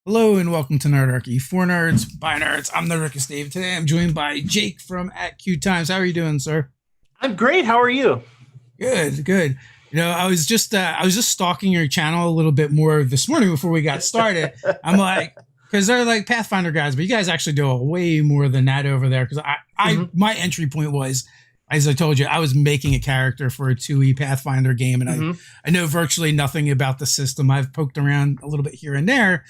Hello and welcome to Nerdarchy. For nerds, by nerds. I'm Nerdarchy Dave. Today I'm joined by Jake from at Q Times. How are you doing, sir? I'm great. How are you? Good, good. I was just stalking your channel a little bit more this morning before we got started. I'm like, because they're like Pathfinder guys, but you guys actually do way more than that over there. Because hmm my entry point was, as I told you, I was making a character for a 2e Pathfinder game, and I hmm I know virtually nothing about the system. I've poked around a little bit here and there,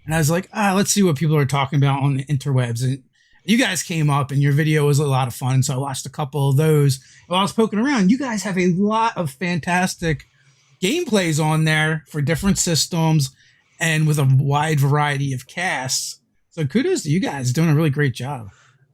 and I was like, let's see what people are talking about on the interwebs. And you guys came up, and your video was a lot of fun. So I watched a couple of those while I was poking around. You guys have a lot of fantastic gameplays on there for different systems and with a wide variety of casts. So kudos to you guys doing a really great job.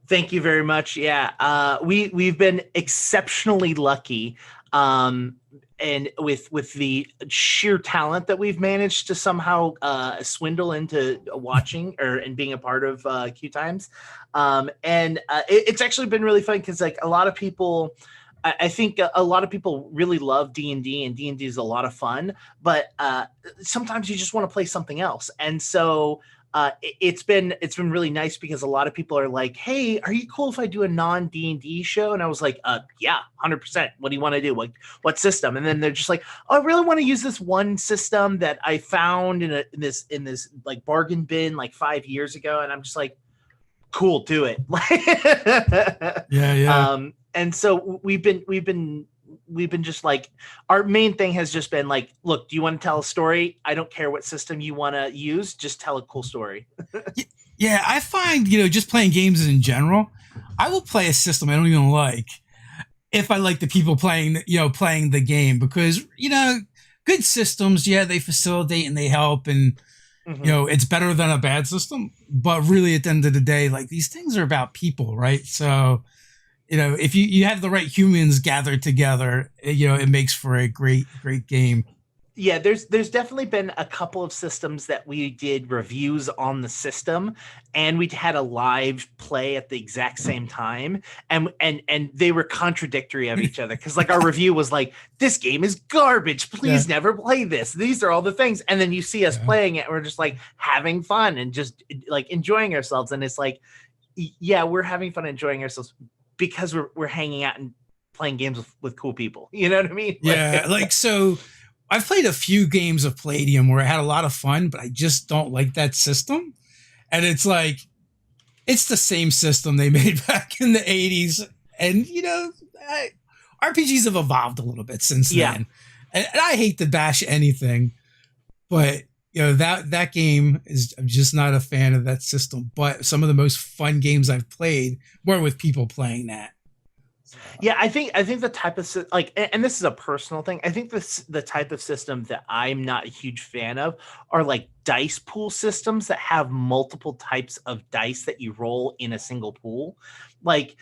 Thank you very much. Yeah, we've been exceptionally lucky, um, and with the sheer talent that we've managed to somehow swindle into watching or and being a part of Q Times, and it's actually been really fun because like a lot of people. I think a lot of people really love D&D, and D&D is a lot of fun, but sometimes you just want to play something else. And so it's been really nice because a lot of people are like, "Hey, are you cool if I do a non D&D show?" And I was like, yeah, 100%. What do you want to do? What system?" And then they're just like, "Oh, I really want to use this one system that I found in this like bargain bin like 5 years ago." And I'm just like, "Cool, do it." Yeah, yeah. And so we've been just like, our main thing has just been like, look, do you want to tell a story? I don't care what system you want to use, just tell a cool story. Yeah, I find, just playing games in general, I will play a system I don't even like if I like the people playing the game because, good systems, yeah, they facilitate and they help and hmm it's better than a bad system, but really at the end of the day, like these things are about people, right? So, if you have the right humans gathered together, it makes for a great game. Yeah, there's definitely been a couple of systems that we did reviews on the system, and we had a live play at the exact same time, and they were contradictory of each other because like our review was like, "This game is garbage. Yeah. Please never play this. These are all the things," and then you see us Yeah. playing it, and we're just like having fun and just like enjoying ourselves, and it's like, yeah, we're having fun enjoying ourselves because we're hanging out and playing games with cool people. You know what I mean? Yeah, like so I've played a few games of Palladium where I had a lot of fun, but I just don't like that system. And it's like it's the same system they made back in the 80s. And RPGs have evolved a little bit since Yeah. then. And I hate to bash anything, but that game is, I'm just not a fan of that system. But some of the most fun games I've played were with people playing that. So, Yeah, I think the type of like, and this is a personal thing. I think this the type of system that I'm not a huge fan of are like dice pool systems that have multiple types of dice that you roll in a single pool. Like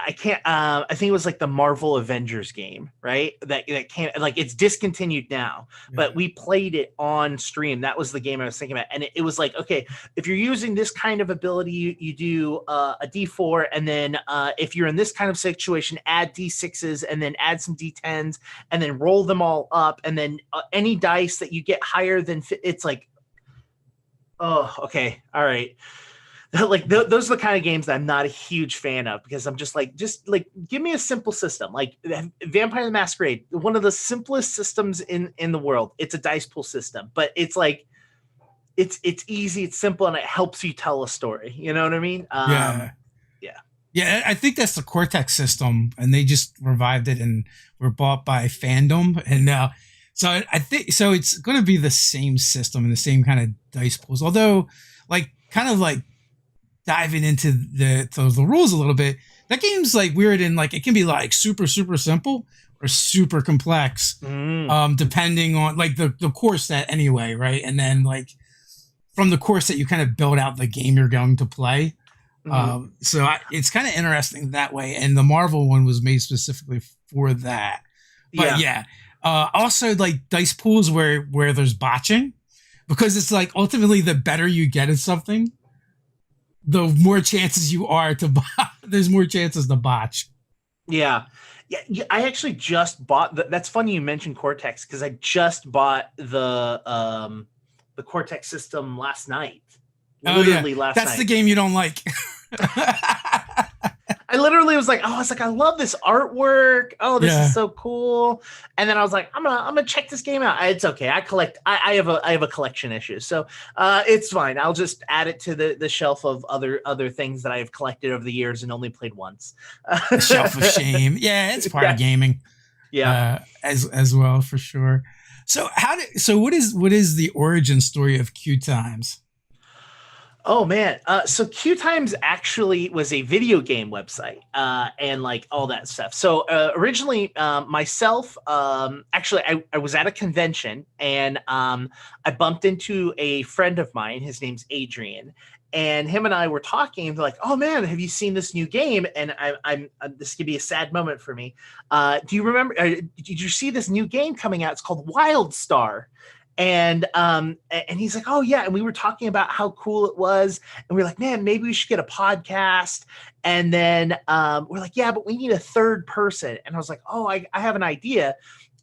I can't. I think it was like the Marvel Avengers game, right? That can't like it's discontinued now, but yeah. we played it on stream. That was the game I was thinking about, and it was like, okay, if you're using this kind of ability, you do a D4, and then if you're in this kind of situation, add D6s, and then add some D10s, and then roll them all up, and then any dice that you get higher than it's like, oh, okay, all right. Like those are the kind of games that I'm not a huge fan of because I'm just like give me a simple system like Vampire the Masquerade, one of the simplest systems in the world. It's a dice pool system, but it's like it's easy, it's simple, and it helps you tell a story. You know what I mean? Yeah. Yeah. Yeah, I think that's the Cortex system, and they just revived it and were bought by Fandom, and now, so I think so. It's going to be the same system and the same kind of dice pools, although, like, kind of like diving into the rules a little bit. That game's like weird and like it can be like super simple or super complex, Mm, depending on like the core set anyway, right? And then like from the core set, you kind of build out the game you're going to play. mm, It's kind of interesting that way. And the Marvel one was made specifically for that. But yeah. yeah, also like dice pools where there's botching because it's like ultimately the better you get at something, the more chances you are to there's more chances to botch. Yeah. Yeah, yeah, I actually just bought that's funny you mentioned Cortex because I just bought the Cortex system last night. Oh yeah, Literally last that's the night. game you don't like. I literally was like, oh, I was like, I love this artwork. Oh, this is Yeah. so cool. And then I was like, I'm gonna check this game out. It's okay. I have a collection issue, so it's fine. I'll just add it to the shelf of other things that I have collected over the years and only played once. The shelf of shame. Yeah, it's part of Yes. gaming, Yeah. as well for sure. So what is the origin story of Q Times? Oh man, so Q Times actually was a video game website and like all that stuff. So originally, myself, actually, I was at a convention and I bumped into a friend of mine. His name's Adrian, and him and I were talking. Like, oh man, have you seen this new game? And I'm this could be a sad moment for me. Do you remember? Did you see this new game coming out? It's called WildStar. And he's like, oh yeah, and we were talking about how cool it was, and we are like, man, maybe we should get a podcast. And then we're like, yeah, but we need a third person. And I was like, oh, I have an idea.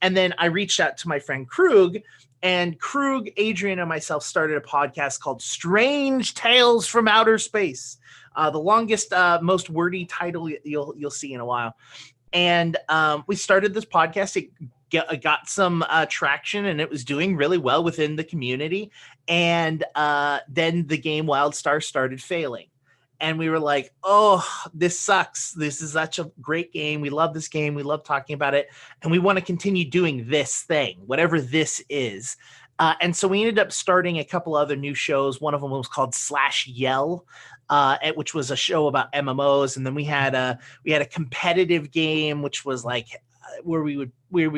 And then I reached out to my friend Krug, and Krug, Adrian, and myself started a podcast called Strange Tales from Outer Space, the longest, most wordy title you'll see in a while. And we started this podcast. It got some traction, and it was doing really well within the community. And then the game WildStar started failing. And we were like, oh, this sucks. This is such a great game. We love this game. We love talking about it. And we want to continue doing this thing, whatever this is. And so we ended up starting a couple other new shows. One of them was called Slash Yell, which was a show about MMOs. And then we had a competitive game, which was like where we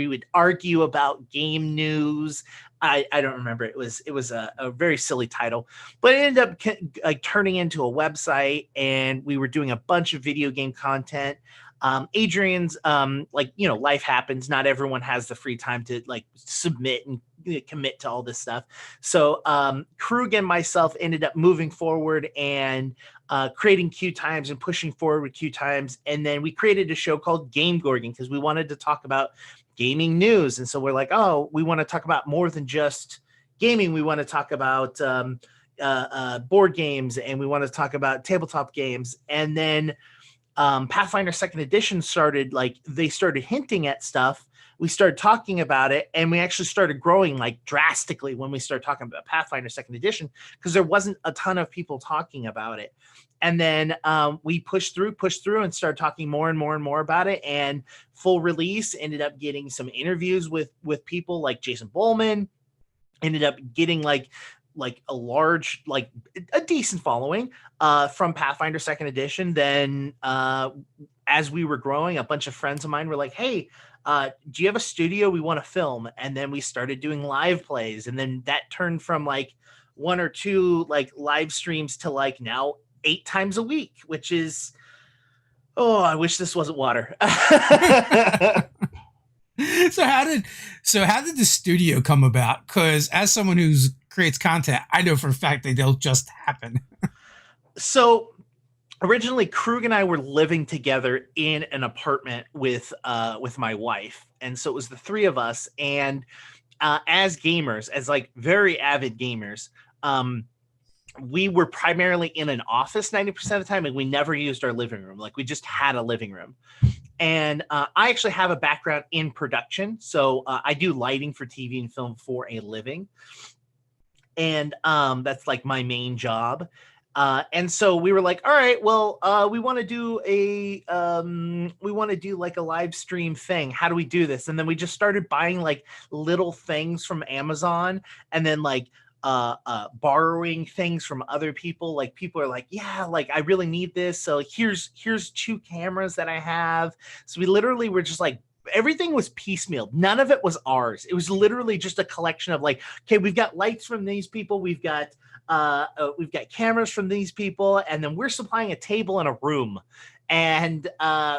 would argue about game news. I don't remember. It was a very silly title, but it ended up like turning into a website, and we were doing a bunch of video game content. Adrian's life happens. Not everyone has the free time to like submit and commit to all this stuff. So Krug and myself ended up moving forward and creating Q Times and pushing forward with Q Times. And then we created a show called Game Gorging because we wanted to talk about gaming news. And so we're like, oh, we want to talk about more than just gaming. We want to talk about board games, and we want to talk about tabletop games. And then Pathfinder Second Edition started hinting at stuff. We started talking about it, and we actually started growing like drastically when we started talking about Pathfinder Second Edition, because there wasn't a ton of people talking about it. And then we pushed through and started talking more and more and more about it. And full release ended up getting some interviews with people like Jason Bowman, ended up getting like a large, like a decent following from Pathfinder Second Edition. Then as we were growing, a bunch of friends of mine were like, hey, do you have a studio? We want to film. And then we started doing live plays. And then that turned from like one or two like live streams to like now 8 times a week, which is, oh, I wish this wasn't water. So how did the studio come about? Because as someone who creates content, I know for a fact they don't just happen. So originally, Krug and I were living together in an apartment with my wife, and so it was the three of us. And as gamers, as like very avid gamers, we were primarily in an office 90% of the time, and we never used our living room. Like we just had a living room. And I actually have a background in production, so I do lighting for TV and film for a living, and that's like my main job. And so we were like, all right, well, we want to do like a live stream thing. How do we do this? And then we just started buying like little things from Amazon, and then like borrowing things from other people. Like people are like, yeah, like I really need this. So like, here's 2 cameras that I have. So we literally were just like, everything was piecemeal. None of it was ours. It was literally just a collection of like, okay, we've got lights from these people. We've got cameras from these people. And then we're supplying a table and a room. And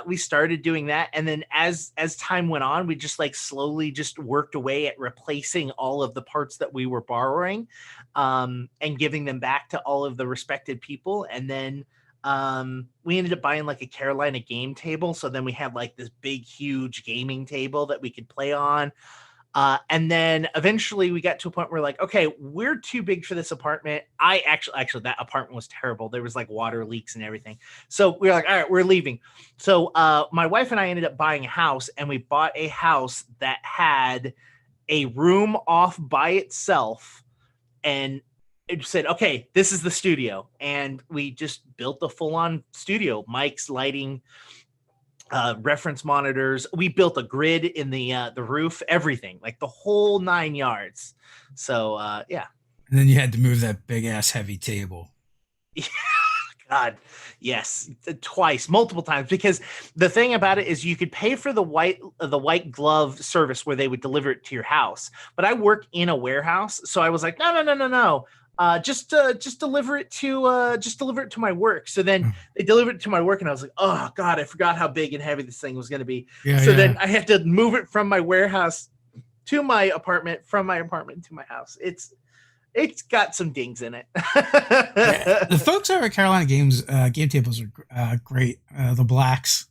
we started doing that. And then as time went on, we just like slowly just worked away at replacing all of the parts that we were borrowing, and giving them back to all of the respected people. And then we ended up buying like a Carolina game table. So then we had like this big, huge gaming table that we could play on. And then eventually we got to a point where like, okay, we're too big for this apartment. I actually that apartment was terrible. There was like water leaks and everything. So we were like, all right, we're leaving. So my wife and I ended up buying a house, and we bought a house that had a room off by itself, and it said, okay, this is the studio. And we just built a full-on studio, mics, lighting, reference monitors. We built a grid in the roof, everything, like the whole 9 yards. So yeah. And then you had to move that big ass heavy table. God, yes, twice, multiple times. Because the thing about it is, you could pay for the white glove service where they would deliver it to your house. But I work in a warehouse, so I was like, no. Just deliver it to my work. So then they delivered it to my work, and I was like, oh God, I forgot how big and heavy this thing was going to be. Then I had to move it from my warehouse to my apartment, from my apartment to my house. It's got some dings in it. Yeah. The folks over at Carolina Games Game Tables are great. The Blacks.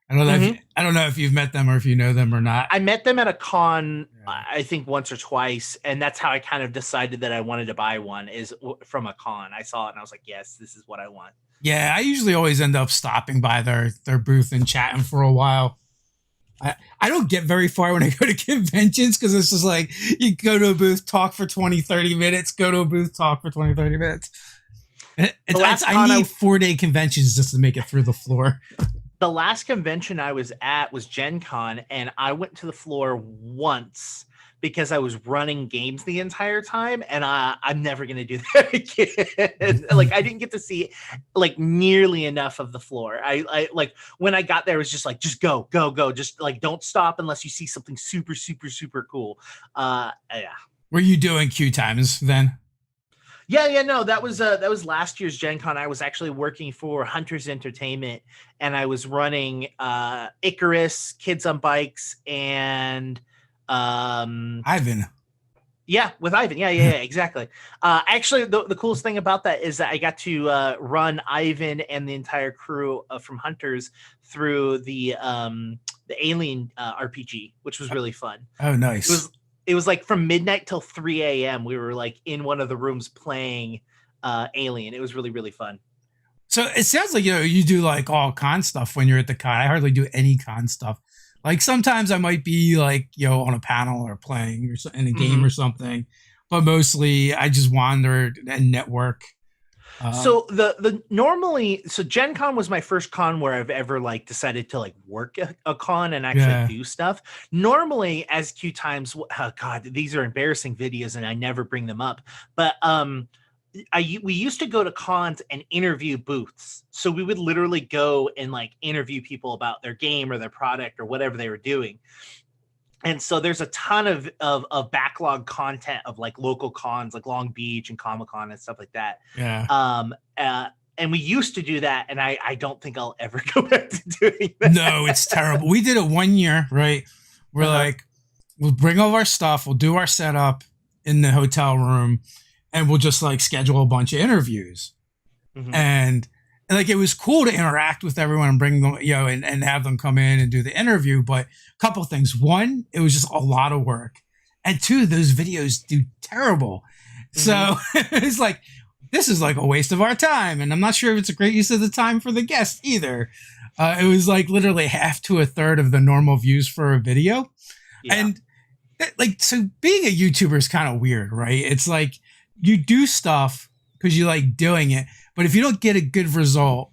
I don't know if you've met them or if you know them or not. I met them at a con, I think once or twice, and that's how I kind of decided that I wanted to buy one, is from a con. I saw it and I was like, yes, this is what I want. Yeah, I usually always end up stopping by their booth and chatting for a while. I don't get very far when I go to conventions, because it's just like, you go to a booth, talk for 20, 30 minutes, go to a booth, talk for 20, 30 minutes. I need 4-day conventions just to make it through the floor. The last convention I was at was Gen Con, and I went to the floor once because I was running games the entire time, and I'm never going to do that again. Like, I didn't get to see like nearly enough of the floor. I like, when I got there, it was just like, just go. Just like, don't stop unless you see something super, super, super cool. Yeah. Were you doing queue times then? Yeah, no, that was last year's Gen Con. I was actually working for Hunters Entertainment, and I was running Icarus, Kids on Bikes, and Ivan. Yeah, with Ivan. Yeah, exactly. Actually, the coolest thing about that is that I got to run Ivan and the entire crew from Hunters through the Alien RPG, which was really fun. Oh, nice. It was like from midnight till 3 a.m. We were like in one of the rooms playing Alien. It was really, really fun. So it sounds like, you do like all con stuff when you're at the con. I hardly do any con stuff. Like, sometimes I might be like, on a panel or playing or in a game or something, but mostly I just wander and network. So so Gen Con was my first con where I've ever like decided to like work a con and actually do stuff. Normally, as Q times, oh God, these are embarrassing videos and I never bring them up. But we used to go to cons and interview booths. So we would literally go and like interview people about their game or their product or whatever they were doing. And so there's a ton of backlog content of like local cons, like Long Beach and Comic-Con and stuff like that. Yeah. And we used to do that, and I don't think I'll ever go back to doing that. No, it's terrible. We did it 1 year, right? We're like, we'll bring all of our stuff, we'll do our setup in the hotel room, and we'll just like schedule a bunch of interviews. And like, it was cool to interact with everyone and bring them, and have them come in and do the interview. But a couple things. One, it was just a lot of work. And two, those videos do terrible. So it's like, this is like a waste of our time. And I'm not sure if it's a great use of the time for the guest either. It was like literally half to a third of the normal views for a video. Yeah. And like, so being a YouTuber is kind of weird, right? It's like, you do stuff because you like doing it, but if you don't get a good result,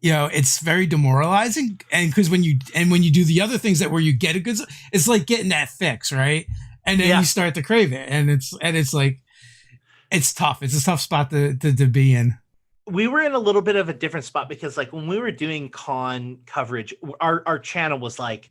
it's very demoralizing. And because when you do the other things where you get a good, it's like getting that fix, right? And then you start to crave it, and it's like, it's tough. It's a tough spot to be in. We were in a little bit of a different spot because like when we were doing con coverage, our channel was like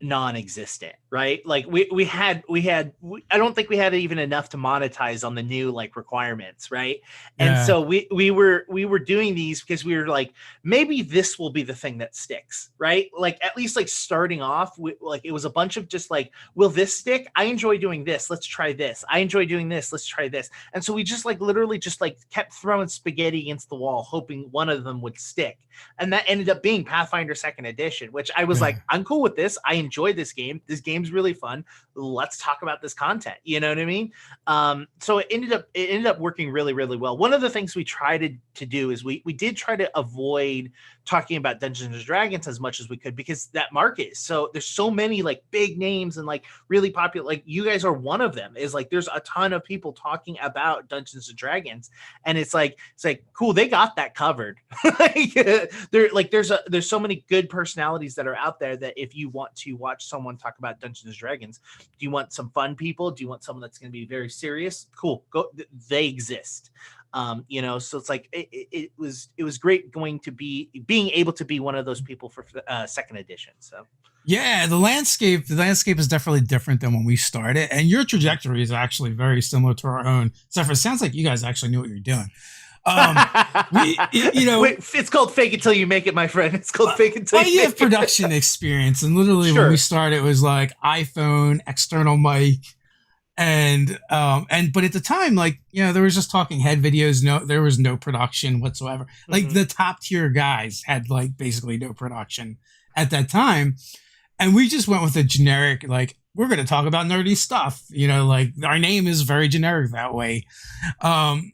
non-existent, right? Like we had I don't think we had even enough to monetize on the new like requirements, right? And so we were doing these because we were like, maybe this will be the thing that sticks, right? Like, at least like starting off like, it was a bunch of just like, will this stick? I enjoy doing this, let's try this. I enjoy doing this, let's try this. And so we just like literally just like kept throwing spaghetti against the wall, hoping one of them would stick. And that ended up being Pathfinder 2nd edition, which I was like, I'm cool with this. I enjoy this game. This game's seems really fun. Let's talk about this content. You know what I mean? So it ended up working really, really well. One of the things we tried to do is we did try to avoid talking about Dungeons and Dragons as much as we could, because that market is there's so many like big names and like really popular, like you guys are one of them. Is like there's a ton of people talking about Dungeons and Dragons, and it's like cool, they got that covered. There's so many good personalities that are out there that if you want to watch someone talk about Dungeons and Dragons, do you want some fun people? Do you want someone that's going to be very serious? Cool, go. They exist. So it's like it was great being able to be one of those people for second edition. So yeah, the landscape is definitely different than when we started, and your trajectory is actually very similar to our own. Except for it sounds like you guys actually knew what you're doing. Wait, it's called fake it till you make it, my friend. It's called fake it till you have production experience, and literally when we started, it was like iPhone, external mic. And but at the time, like, there was just talking head videos. There was no production whatsoever. Like the top tier guys had like basically no production at that time. And we just went with a generic, like, we're going to talk about nerdy stuff, like our name is very generic that way. And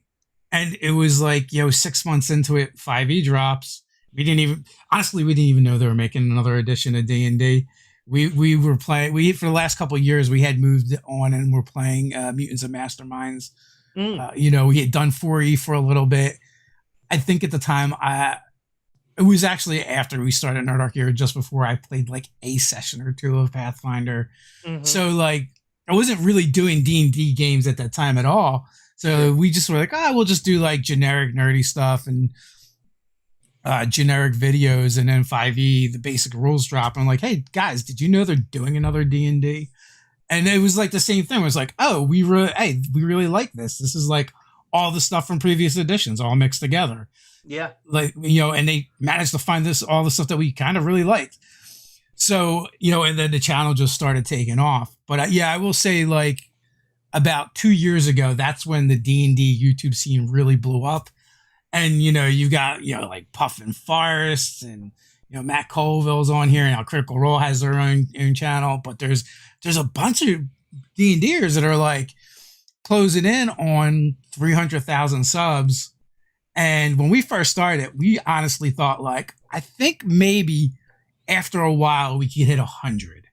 it was like, 6 months into it, 5e drops. We didn't even know they were making another edition of D&D. We were playing. For the last couple of years, we had moved on and we're playing Mutants and Masterminds. We had done 4E for a little bit. I think at the time, it was actually after we started Nerd Era, just before I played like a session or two of Pathfinder. So like, I wasn't really doing D&D games at that time at all. So we just were like, we'll just do like generic nerdy stuff and generic videos, and then 5e the basic rules drop. I'm like, hey guys, did you know they're doing another D&D? And it was like the same thing. It was like, we really like this. This is like all the stuff from previous editions all mixed together. Yeah, like, and they managed to find all the stuff that we kind of really liked. So, and then the channel just started taking off. But I will say, like, about 2 years ago, that's when the D&D YouTube scene really blew up. And, you've got, like Puffin Forest and, Matt Colville's on here, and now Critical Role has their own channel. But there's a bunch of D&Ders that are like closing in on 300,000 subs. And when we first started, we honestly thought, like, I think maybe after a while we could hit 100.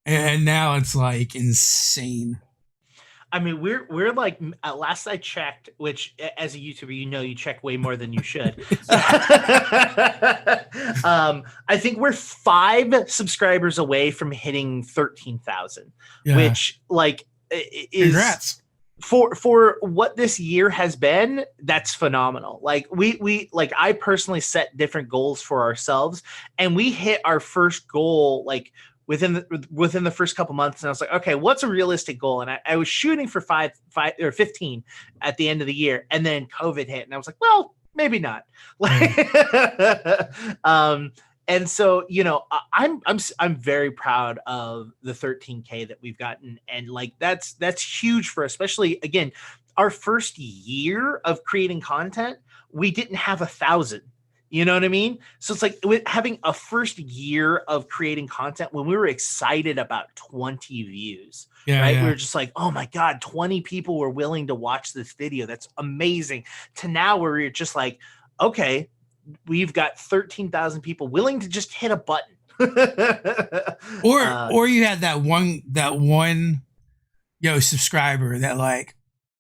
And now it's like insane. I mean, we're like, last I checked, which as a YouTuber, you check way more than you should. I think we're 5 subscribers away from hitting 13,000, which like is congrats. For what this year has been. That's phenomenal. Like we like, I personally set different goals for ourselves, and we hit our first goal like within the first couple months, and I was like, okay, what's a realistic goal? And I was shooting for 5 or 15 at the end of the year, and then COVID hit, and I was like, well, maybe not. And so, I'm very proud of the 13K that we've gotten, and like that's huge for, especially again, our first year of creating content, we didn't have 1,000. You know what I mean? So it's like with having a first year of creating content, when we were excited about 20 views, right? We were just like, oh my God, 20 people were willing to watch this video. That's amazing. To now where we're just like, okay, we've got 13,000 people willing to just hit a button. or you had that one subscriber that like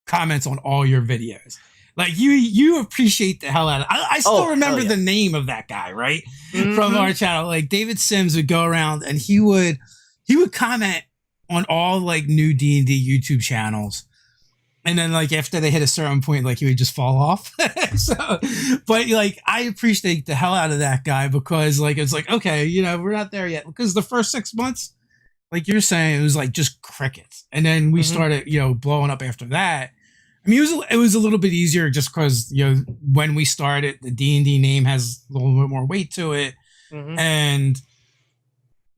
comments on all your videos. Like you appreciate the hell out of it. I still remember the name of that guy, right? From our channel. Like David Sims would go around and he would comment on all like new D&D YouTube channels. And then like after they hit a certain point, like he would just fall off. But like I appreciate the hell out of that guy, because like it's like, okay, we're not there yet. Because the first 6 months, like you're saying, it was like just crickets. And then we started, blowing up after that. I mean, it was a little bit easier just because, when we started, the D&D name has a little bit more weight to it. And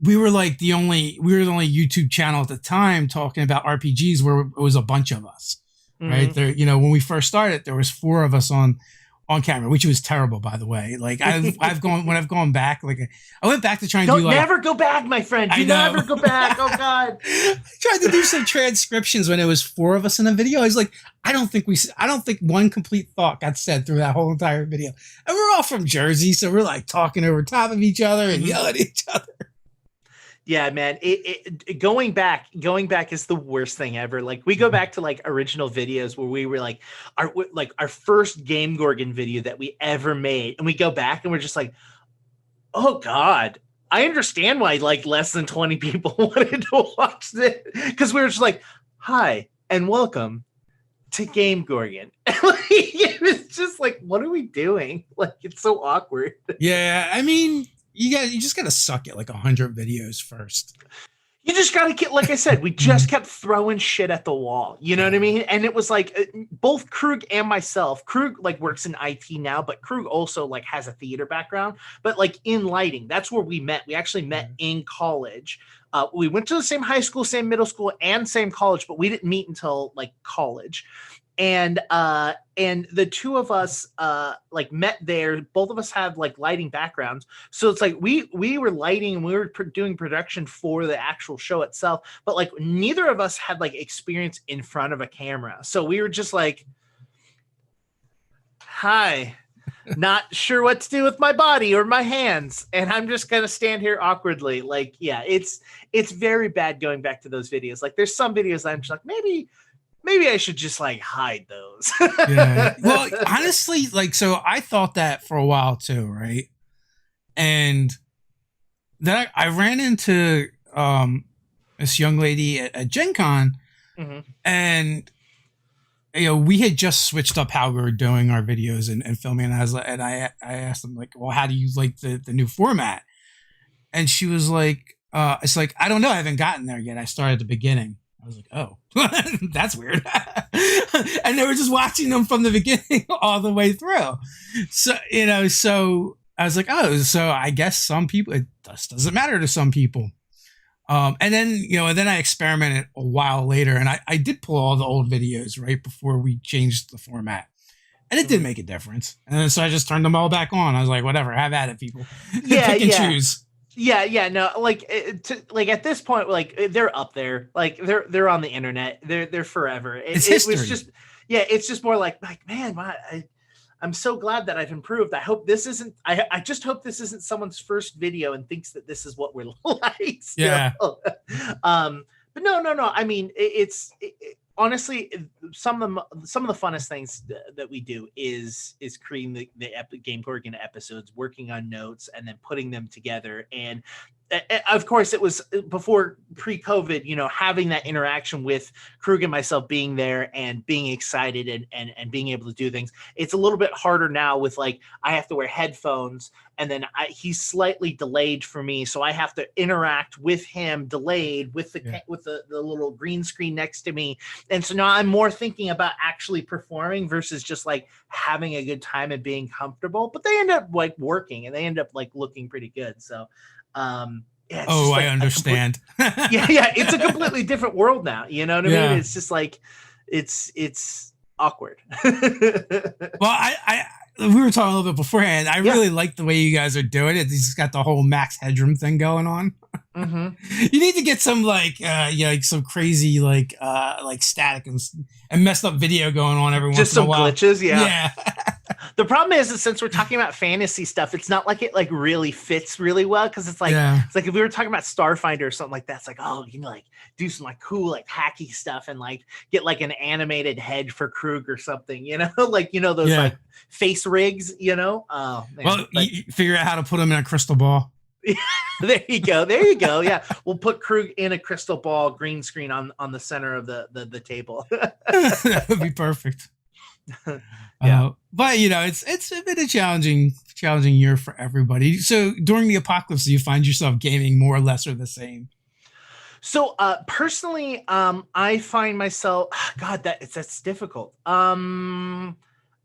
we were like the only YouTube channel at the time talking about RPGs where it was a bunch of us, right? There, when we first started, there was 4 of us on on camera, which was terrible, by the way. Like I've gone when I've gone back, like I went back to try and do Don't like never go back, my friend. I Do know. never go back. Oh God. I tried to do some transcriptions when it was 4 of us in a video. I was like, I don't think one complete thought got said through that whole entire video. And we're all from Jersey, so we're like talking over top of each other and yelling at each other. Yeah, man. Going back is the worst thing ever. Like we go back to like original videos where we were like our first Game Gorgon video that we ever made, and we go back and we're just like, oh God, I understand why like less than 20 people wanted to watch this, because we were just like, hi and welcome to Game Gorgon. It was just like, what are we doing? Like it's so awkward. Yeah, I mean, you just gotta suck at like 100 videos first. You just gotta get, like I said, we just kept throwing shit at the wall. You know what I mean? And it was like both Krug and myself. Krug like works in IT now, but Krug also like has a theater background. But like in lighting, that's where we met. We actually met in college. We went to the same high school, same middle school, and same college, but we didn't meet until like college. And the two of us like met there. Both of us have like lighting backgrounds, so it's like we were lighting and we were doing production for the actual show itself, but like neither of us had like experience in front of a camera, so we were just like, hi, not sure what to do with my body or my hands, and I'm just gonna stand here awkwardly. Like, yeah, it's very bad going back to those videos. Like there's some videos I'm just like, maybe I should just like hide those. Yeah. Well, honestly, like, so I thought that for a while too, right? And then I ran into this young lady at Gen Con, and we had just switched up how we were doing our videos and filming. And I asked them like, well, how do you like the new format? And she was like, it's like, I don't know, I haven't gotten there yet. I started at the beginning. I was like, oh, that's weird. And they were just watching them from the beginning all the way through. So, so I was like, oh, so I guess some people, it just doesn't matter to some people. And then I experimented a while later, and I did pull all the old videos right before we changed the format. And it did make a difference. And then, so I just turned them all back on. I was like, whatever, have at it, people. Yeah, Pick and choose. Yeah, no, like at this point, like they're up there, like they're on the internet, they're forever. It's it history. was just, yeah, it's just more like man, I'm so glad that I've improved. I hope this isn't. I just hope this isn't someone's first video and thinks that this is what we're like. Still. Yeah. But no. I mean, honestly, some of the funnest things that we do is creating the Game Gorgon episodes, working on notes, and then putting them together. And of course, it was before pre-COVID, having that interaction with Krug and myself, being there and being excited and being able to do things. It's a little bit harder now with like, I have to wear headphones, and then he's slightly delayed for me. So I have to interact with him delayed with the little green screen next to me. And so now I'm more thinking about actually performing versus just like having a good time and being comfortable, but they end up like working and they end up like looking pretty good. So, yeah, I understand. Yeah, it's a completely different world now. You know what I mean? It's just like it's awkward. Well, we were talking a little bit beforehand. I really like the way you guys are doing it. He's got the whole Max Headroom thing going on. You need to get some like some crazy like static and messed up video going on every once in a while. Just some glitches, yeah. The problem is that since we're talking about fantasy stuff, it's not like it like really fits really well, because it's like it's like if we were talking about Starfinder or something like that, it's like, oh, like do some like cool like hacky stuff and like get like an animated head for Krug or something, like those like face rigs, Oh man. Well, you figure out how to put them in a crystal ball. There you go. Yeah, we'll put Krug in a crystal ball green screen on the center of the table. That would be perfect. But it's been a challenging year for everybody. So during the apocalypse, do you find yourself gaming more or less or the same? So personally, I find myself, God, that's difficult.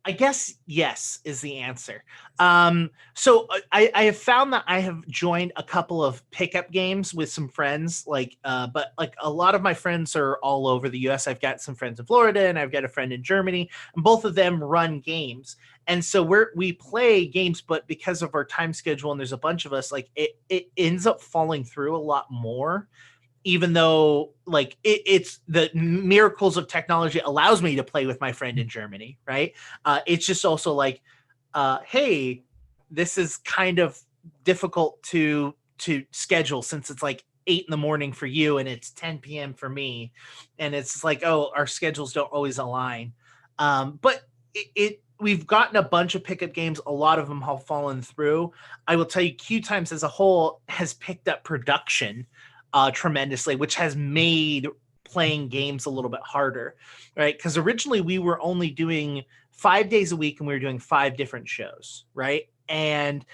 I guess yes is the answer. So I have found that I have joined a couple of pickup games with some friends, but like a lot of my friends are all over the US. I've got some friends in Florida and I've got a friend in Germany, and both of them run games. And so we play games, but because of our time schedule and there's a bunch of us, like it ends up falling through a lot more, even though like it's the miracles of technology allows me to play with my friend in Germany, right? It's just also like, hey, this is kind of difficult to schedule since it's like 8 in the morning for you and it's 10 p.m. for me, and it's like, oh, our schedules don't always align. But we've gotten a bunch of pickup games. A lot of them have fallen through. I will tell you, Q Times as a whole has picked up production tremendously, which has made playing games a little bit harder, right? Because originally we were only doing 5 days a week and we were doing 5 different shows, right? And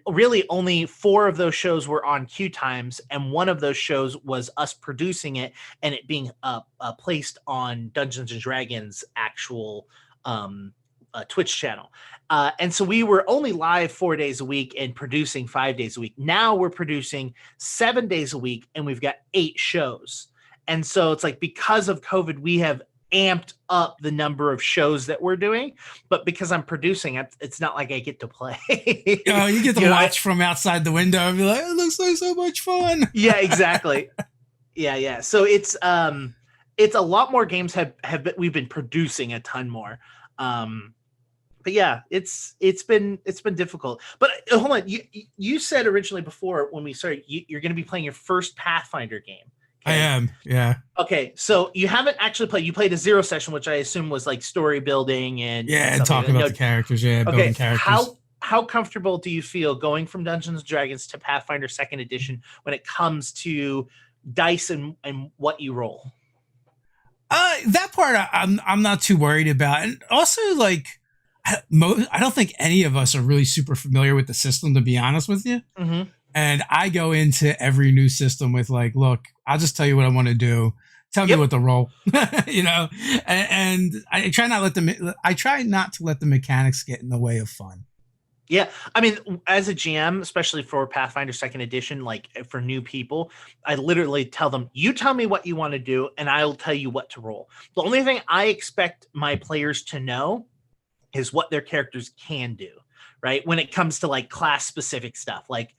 really only 4 of those shows were on Q Times, and one of those shows was us producing it and it being placed on Dungeons and Dragons actual Twitch channel. And so we were only live 4 days a week and producing 5 days a week. Now we're producing 7 days a week and we've got 8 shows. And so it's like, because of COVID, we have amped up the number of shows that we're doing, but because I'm producing, it's not like I get to play. You get to watch from outside the window and be like, it looks like so much fun. Yeah, exactly. Yeah. So it's a lot more games we've been producing a ton more. But yeah, it's been difficult. But hold on, you said originally before when we started, you're going to be playing your first Pathfinder game. Okay? I am, yeah. Okay, so you haven't actually played. You played a 0 session, which I assume was like story building and talking about the characters. Yeah, building characters. How comfortable do you feel going from Dungeons and Dragons to Pathfinder Second Edition when it comes to dice and what you roll? That part I'm not too worried about, and also like I don't think any of us are really super familiar with the system, to be honest with you. Mm-hmm. And I go into every new system with like, look, I'll just tell you what I want to do. Tell me what to roll, and I try not to let the mechanics get in the way of fun. Yeah. I mean, as a GM, especially for Pathfinder Second Edition, like for new people, I literally tell them, you tell me what you want to do and I'll tell you what to roll. The only thing I expect my players to know is what their characters can do, right? When it comes to like class specific stuff, like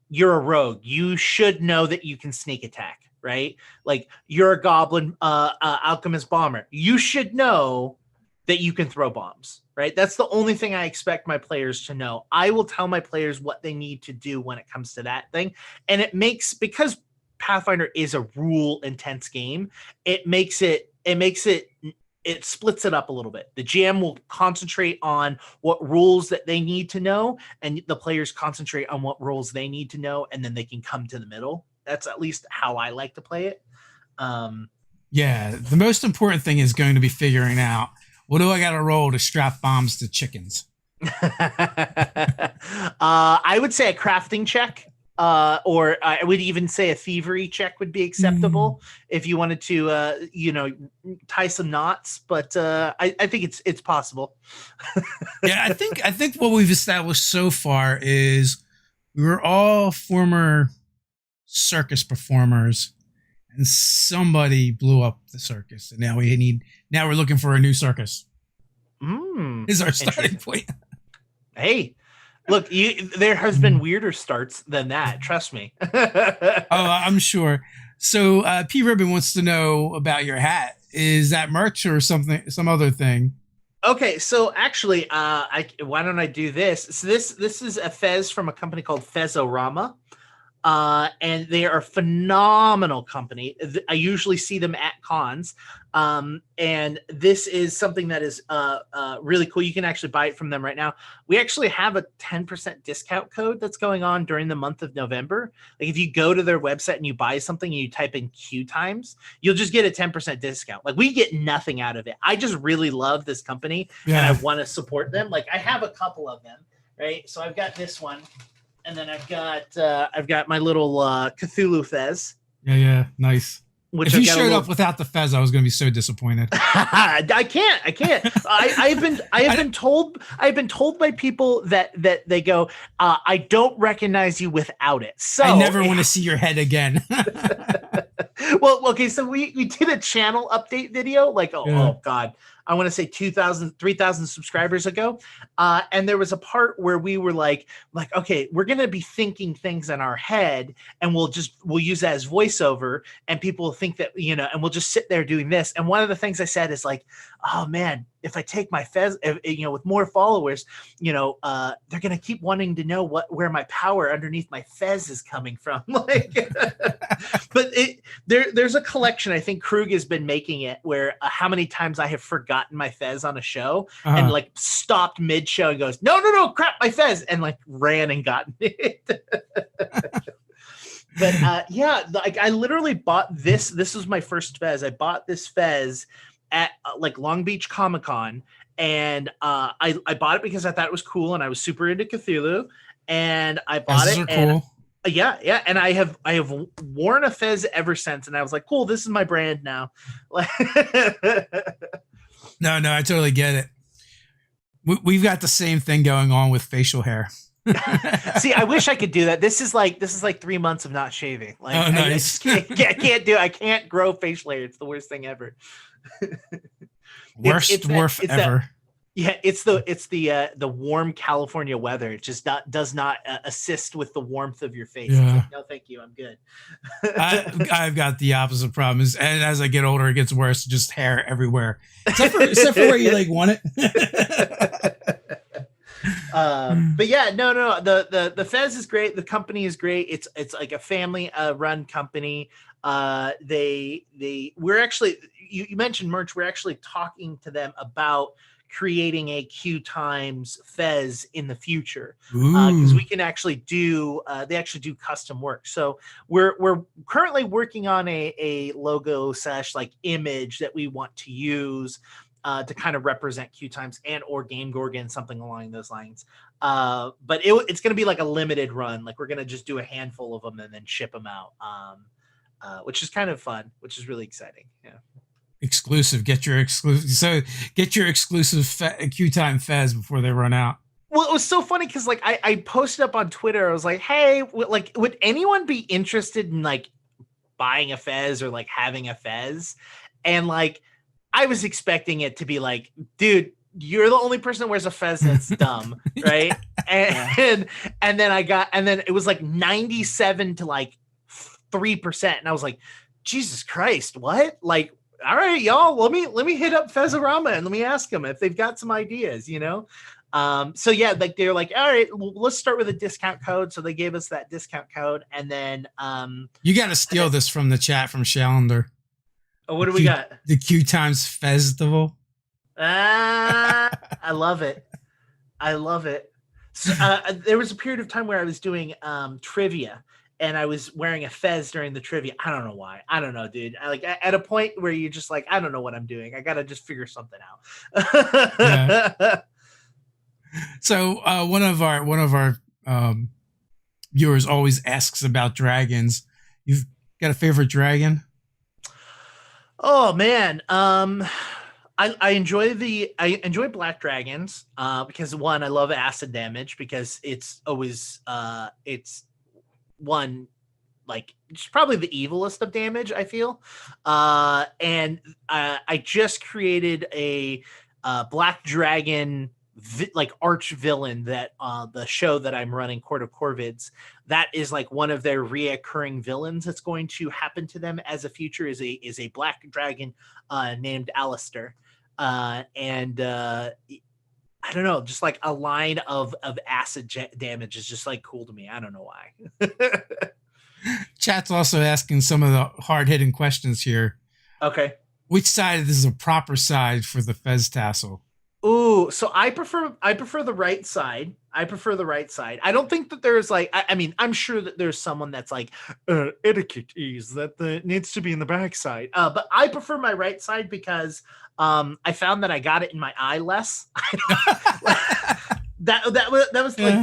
you're a rogue, you should know that you can sneak attack, right? Like you're a goblin, alchemist bomber, you should know that you can throw bombs, right? That's the only thing I expect my players to know. I will tell my players what they need to do when it comes to that thing. And because Pathfinder is a rule intense game, it splits it up a little bit. The GM will concentrate on what rules that they need to know, and the players concentrate on what rules they need to know, and then they can come to the middle. That's at least how I like to play it. Yeah, the most important thing is going to be figuring out, what do I got to roll to strap bombs to chickens? I would say a crafting check. Or I would even say a thievery check would be acceptable if you wanted to, tie some knots. But I think it's possible. Yeah, I think what we've established so far is we're all former circus performers, and somebody blew up the circus, and now we're looking for a new circus. Is our starting point? Hey. Look, there has been weirder starts than that. Trust me. I'm sure. So P. Ribbon wants to know about your hat. Is that merch or something, some other thing? Okay, so actually, why don't I do this? So this is a fez from a company called Fezorama. And they are a phenomenal company. I usually see them at cons. And this is something that is really cool. You can actually buy it from them right now. We actually have a 10% discount code that's going on during the month of November. Like if you go to their website and you buy something and you type in Q Times, you'll just get a 10% discount. Like we get nothing out of it. I just really love this company and I want to support them. Like I have a couple of them, right? So I've got this one. And then I've got my little Cthulhu fez. Yeah, nice. If you showed up without the fez, I was going to be so disappointed. I can't. I've been told by people that they go, I don't recognize you without it. So I never want to see your head again. Well, okay, so we did a channel update video. Like, oh God. I want to say 2,000, 3,000 subscribers ago. And there was a part where we were like, okay, we're going to be thinking things in our head and we'll use that as voiceover and people will think that, and we'll just sit there doing this. And one of the things I said is like, oh man, if I take my Fez, with more followers, they're going to keep wanting to know where my power underneath my Fez is coming from. Like, but there's a collection. I think Krug has been making it where how many times I have forgotten my Fez on a show and like stopped mid show and goes, no, crap, my Fez, and like ran and gotten it. But like I literally bought this. This was my first Fez. I bought this Fez at like Long Beach Comic-Con, and I bought it because I thought it was cool and I was super into Cthulhu, and I bought it. And cool. Yeah, and I have worn a Fez ever since, and I was like, cool, this is my brand now. No, I totally get it. We've got the same thing going on with facial hair. See, I wish I could do that. This is like 3 months of not shaving. Like, oh, nice. I can't do it. I can't grow facial hair. It's the worst thing ever. Worst dwarf ever. It's the warm California weather. It just does not assist with the warmth of your face. Yeah. Like, no, thank you. I'm good. I've got the opposite problems, and as I get older, it gets worse. Just hair everywhere, except for where you like want it. But yeah, no. The Fez is great. The company is great. It's like a family run company. We're actually, you mentioned merch. We're actually talking to them about creating a Q Times Fez in the future, because we can actually do they actually do custom work. So we're currently working on a logo / like image that we want to use to kind of represent Q Times and or Game Gorgon, something along those lines. But it's going to be like a limited run. Like we're going to just do a handful of them and then ship them out, which is kind of fun, which is really exciting. Yeah. Exclusive. Get your exclusive Q Time Fez before they run out. Well, it was so funny because like I posted up on Twitter. I was like, hey, would anyone be interested in like buying a Fez or like having a Fez? And like I was expecting it to be like, dude, you're the only person that wears a Fez that's dumb, right? And then it was like 97 to like 3%, and I was like, Jesus Christ, what? Like, all right, y'all, let me hit up Fezarama and let me ask them if they've got some ideas, So yeah, like they're like, all right, well, let's start with a discount code. So they gave us that discount code, and then you got to steal this from the chat from Shallender. Oh, what do we got? The Q Times Festival. I love it. So, there was a period of time where I was doing trivia, and I was wearing a Fez during the trivia. I don't know why. I don't know, dude. Like at a point where you're just like, I don't know what I'm doing. I gotta just figure something out. Yeah. So one of our viewers always asks about dragons. You've got a favorite dragon? Oh man, I enjoy black dragons because one, I love acid damage because it's always it's one, like it's probably the evilest of damage, I feel. And I just created a black dragon like arch villain that the show that I'm running, Court of Corvids, that is like one of their reoccurring villains that's going to happen to them as a future is a black dragon named Alistair. And I don't know, just like a line of acid damage is just like cool to me. I don't know why. Chat's also asking some of the hard-hitting questions here. Okay. Which side is a proper side for the Fez tassel? Ooh, so I prefer the right side. I don't think that there's like, I mean, I'm sure that there's someone that's like, etiquette is that needs to be in the back side. But I prefer my right side because I found that I got it in my eye less. that was like,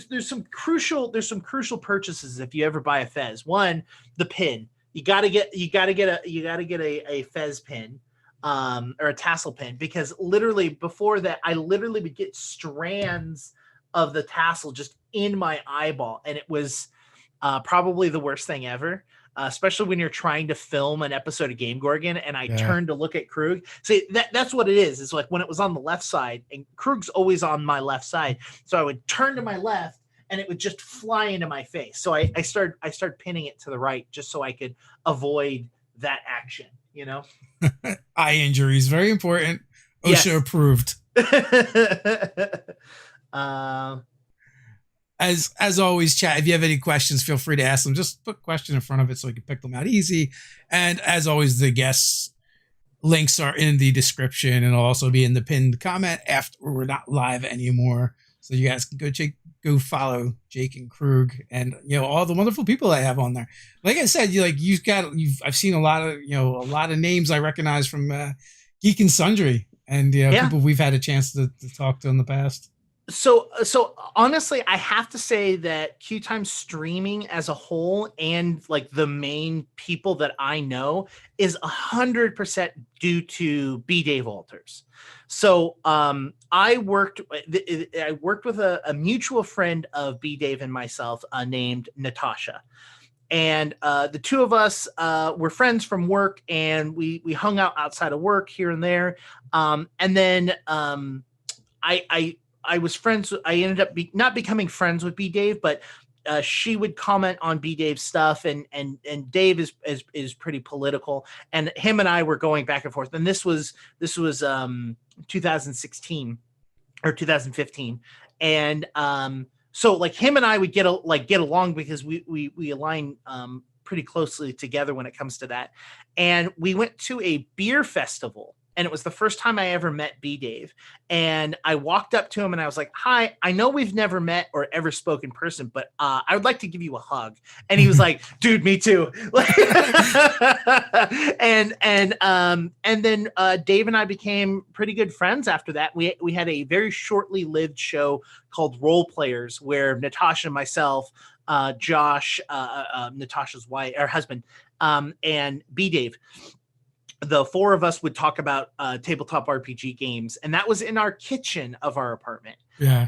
there's some crucial purchases if you ever buy a Fez. One, the pin. You gotta get a Fez pin. Or a tassel pin, because literally before that, I literally would get strands of the tassel just in my eyeball, and it was probably the worst thing ever. especially when you're trying to film an episode of Game Gorgon. And I Yeah. turned to look at Krug. See, that's what it is. It's like when it was on the left side, and Krug's always on my left side. So I would turn to my left and it would just fly into my face. So I started pinning it to the right just so I could avoid that action, you know? Eye injuries, very important. OSHA Yes. approved. uh, As always, chat, if you have any questions, feel free to ask them. Just put question in front of it so we can pick them out easy. And as always, the guests links are in the description and it'll also be in the pinned comment after we're not live anymore. So you guys can go follow Jake and Krug and all the wonderful people I have on there. Like I said, I've seen a lot of names I recognize from Geek and Sundry, and people we've had a chance to talk to in the past. So honestly, I have to say that Q Time streaming as a whole and like the main people that I know is 100% due to B. Dave Walters. So I worked with a mutual friend of B. Dave and myself named Natasha. And the two of us were friends from work, and we hung out outside of work here and there. And then I was friends. I ended up not becoming friends with B. Dave, but she would comment on B. Dave's stuff, and Dave is pretty political, and him and I were going back and forth. And this was 2016 or 2015, and so like him and I would get along because we align pretty closely together when it comes to that. And we went to a beer festival. And it was the first time I ever met B. Dave. And I walked up to him and I was like, "Hi, I know we've never met or ever spoke in person, but I would like to give you a hug." And he was like, "Dude, me too." and then Dave and I became pretty good friends after that. We had a very shortly lived show called Role Players, where Natasha and myself, Josh, Natasha's wife or husband, and B. Dave, the four of us would talk about tabletop RPG games, and that was in our kitchen of our apartment. Yeah.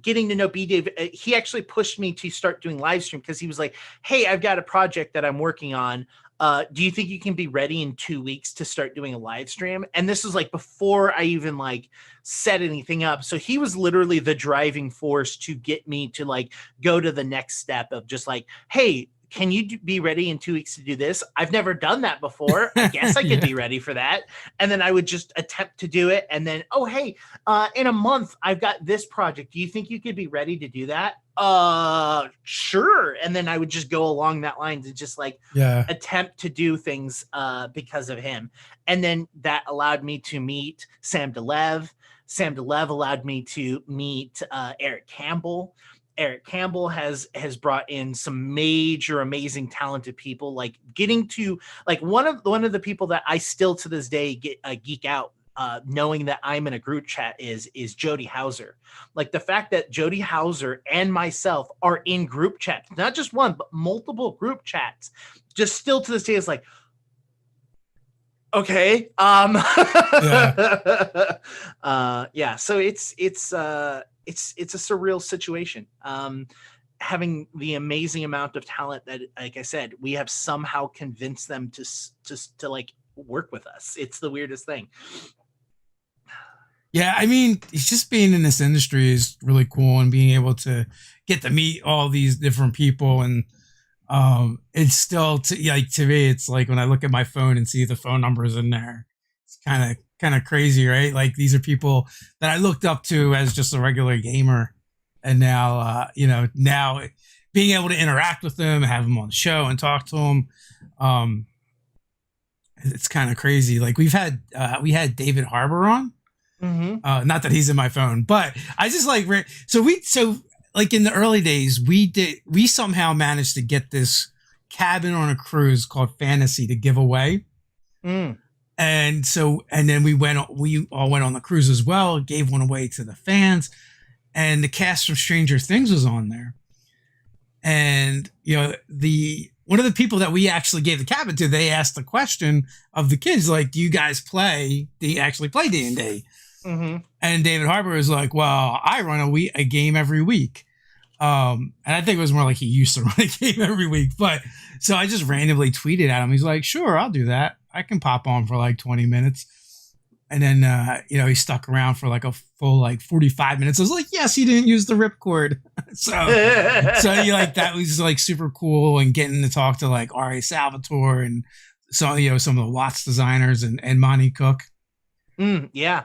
Getting to know B. Dave, he actually pushed me to start doing live stream because he was like, "Hey, I've got a project that I'm working on. Do you think you can be ready in 2 weeks to start doing a live stream?" And this was like before I even like set anything up. So he was literally the driving force to get me to like go to the next step of just like, "Hey, can you be ready in 2 weeks to do this? I've never done that before. I guess I could be ready for that." And then I would just attempt to do it. And then, "Oh, hey, in a month, I've got this project. Do you think you could be ready to do that?" Sure. And then I would just go along that line to just like attempt to do things because of him. And then that allowed me to meet Sam DeLev. Sam DeLev allowed me to meet Eric Campbell. Eric Campbell has brought in some major, amazing, talented people. Like getting to like one of the people that I still to this day get geek out knowing that I'm in a group chat is Jody Hauser. Like the fact that Jody Hauser and myself are in group chats, not just one, but multiple group chats, just still to this day is like, okay. So it's a surreal situation. Having the amazing amount of talent that, like I said, we have somehow convinced them to like work with us. It's the weirdest thing. Yeah, I mean, it's just being in this industry is really cool, and being able to get to meet all these different people, and it's still to me, it's like when I look at my phone and see the phone numbers in there, it's kind of crazy, right? Like these are people that I looked up to as just a regular gamer, and now now being able to interact with them, have them on the show, and talk to them, it's kind of crazy. Like we had David Harbour on. Mm-hmm. Not that he's in my phone, but I just like so like in the early days, we somehow managed to get this cabin on a cruise called Fantasy to give away. Mm. And then we all went on the cruise as well, gave one away to the fans, and the cast from Stranger Things was on there. And one of the people that we actually gave the cabin to, they asked the question of the kids, like, "Do you guys actually play D&D?" Mm-hmm. And David Harbour is like, "Well, I run a game every week." And I think it was more like he used to run a game every week. But so I just randomly tweeted at him. He's like, "Sure, I'll do that. I can pop on for like 20 minutes." And then he stuck around for like a full like 45 minutes. I was like, "Yes, he didn't use the ripcord." That was like super cool, and getting to talk to like R.A. Salvatore and some of the Watts designers and Monty Cook. Yeah.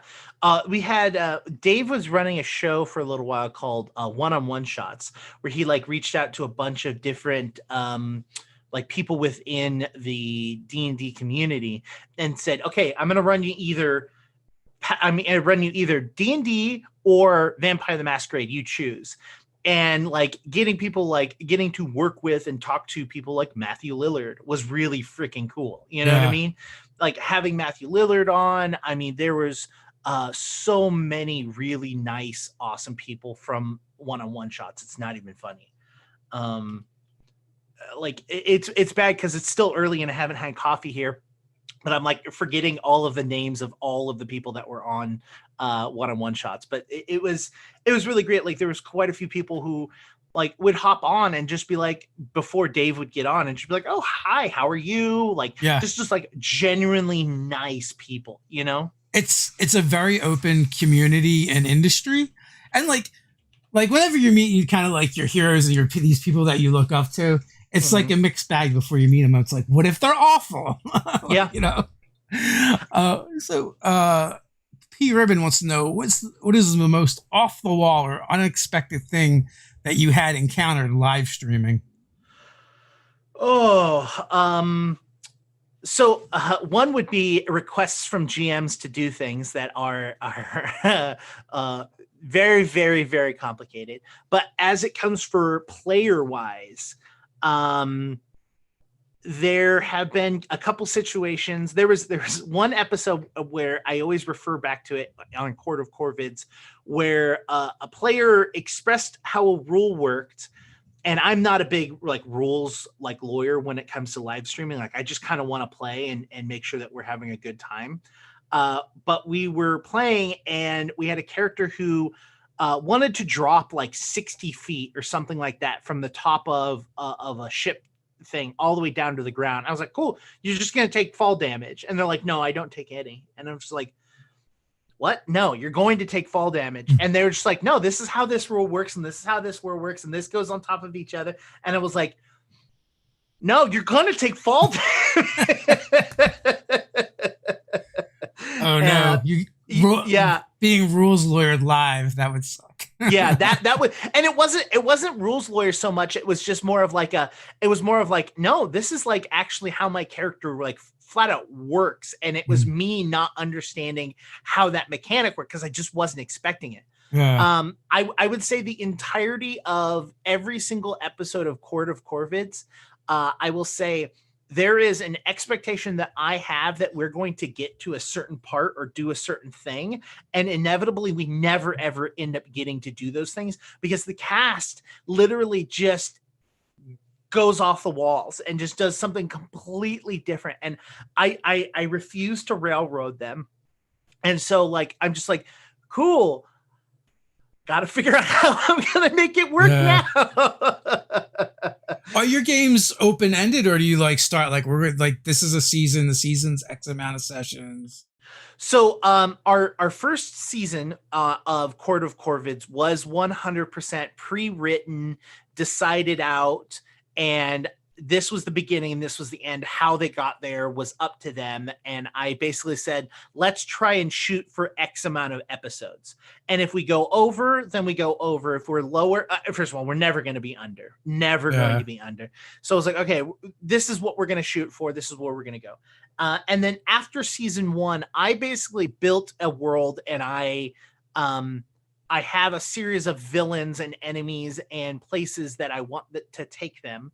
We had Dave was running a show for a little while called One-on-One Shots, where he like reached out to a bunch of different like people within the D&D community and said, "Okay, I'm going to run you either D&D or Vampire the Masquerade, you choose." And like getting to work with and talk to people like Matthew Lillard was really freaking cool. You know what I mean? Like having Matthew Lillard on, I mean, there was so many really nice, awesome people from One-on-One Shots. It's not even funny. Like it's bad because it's still early and I haven't had coffee here, but I'm like forgetting all of the names of all of the people that were on One-on-One Shots. But it was really great. Like there was quite a few people who like would hop on and just be like, before Dave would get on, and she'd be like, "Oh, hi, how are you?" Like just like genuinely nice people, you know? It's a very open community and industry. And like whenever you're meeting kind of like your heroes and these people that you look up to, it's like a mixed bag before you meet them. It's like, what if they're awful? Yeah. P. Ribbon wants to know what is the most off the wall or unexpected thing that you had encountered live streaming? So one would be requests from GMs to do things that are very, very, very complicated. But as it comes for player wise, there have been a couple situations. There was one episode where I always refer back to it on Court of Corvids, where a player expressed how a rule worked. And I'm not a big like rules like lawyer when it comes to live streaming. Like I just kind of want to play and make sure that we're having a good time. But we were playing and we had a character who wanted to drop like 60 feet or something like that from the top of a ship thing all the way down to the ground. I was like, "Cool, you're just gonna take fall damage." And they're like, "No, I don't take any." And I'm just like, "What? No, you're going to take fall damage." And they're just like, "No, this is how this rule works, and this is how this rule works, and this goes on top of each other." And it was like, "No, you're gonna take fall damage." Oh no, being rules lawyered live, that would suck. Yeah, that would, and it wasn't rules lawyer so much. It was just more of like no, this is like actually how my character like flat out works. And it was me not understanding how that mechanic worked because I just wasn't expecting it. Yeah. I would say the entirety of every single episode of Court of Corvids, I will say there is an expectation that I have that we're going to get to a certain part or do a certain thing. And inevitably we never, ever end up getting to do those things because the cast literally just goes off the walls and just does something completely different. And I refuse to railroad them. And so like, I'm just like, cool. Got to figure out how I'm going to make it work now. Are your games open-ended or do you like start like we're like this is a season, the season's X amount of sessions? So our first season of Court of Corvids was 100% pre-written, decided out, and this was the beginning and this was the end. How they got there was up to them. And I basically said, let's try and shoot for X amount of episodes. And if we go over, then we go over. If we're lower, first of all, we're never going to be under, going to be under. So I was like, okay, this is what we're going to shoot for. This is where we're going to go. And then after season one, I basically built a world and I have a series of villains and enemies and places that I want to take them.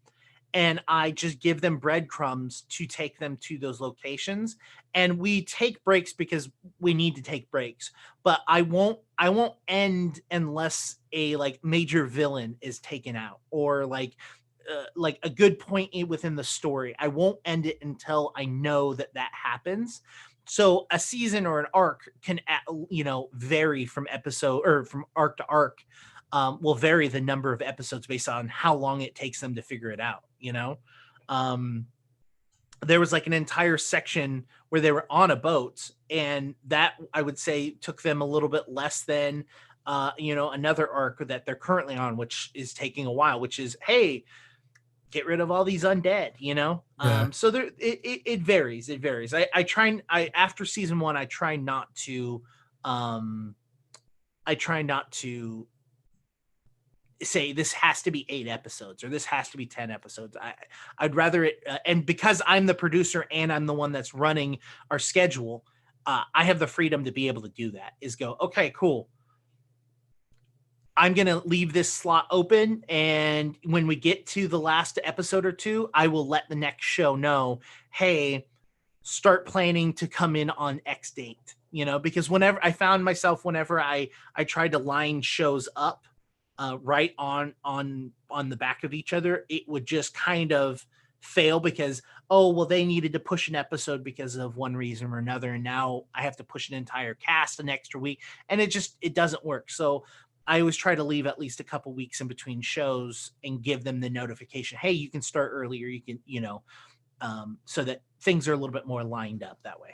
And I just give them breadcrumbs to take them to those locations. And we take breaks because we need to take breaks. But I won't end unless a like major villain is taken out or like a good point within the story. I won't end it until I know that happens. So a season or an arc can vary from episode or from arc to arc. will vary the number of episodes based on how long it takes them to figure it out, um, there was like an entire section where they were on a boat, and that I would say took them a little bit less than another arc that they're currently on, which is taking a while, which is, hey, get rid of all these undead, Yeah. so there it varies. I after season 1, I try not to say this has to be 8 episodes or this has to be 10 episodes. I'd rather it, and because I'm the producer and I'm the one that's running our schedule, I have the freedom to be able to do that. Is go, okay, cool, I'm going to leave this slot open, and when we get to the last episode or two, I will let the next show know, hey, start planning to come in on X date, because whenever I found myself, whenever I tried to line shows up right on the back of each other, it would just kind of fail because, oh, well, they needed to push an episode because of one reason or another, and now I have to push an entire cast an extra week, and it doesn't work. So I always try to leave at least a couple weeks in between shows and give them the notification, hey, you can start earlier, you can, so that things are a little bit more lined up that way.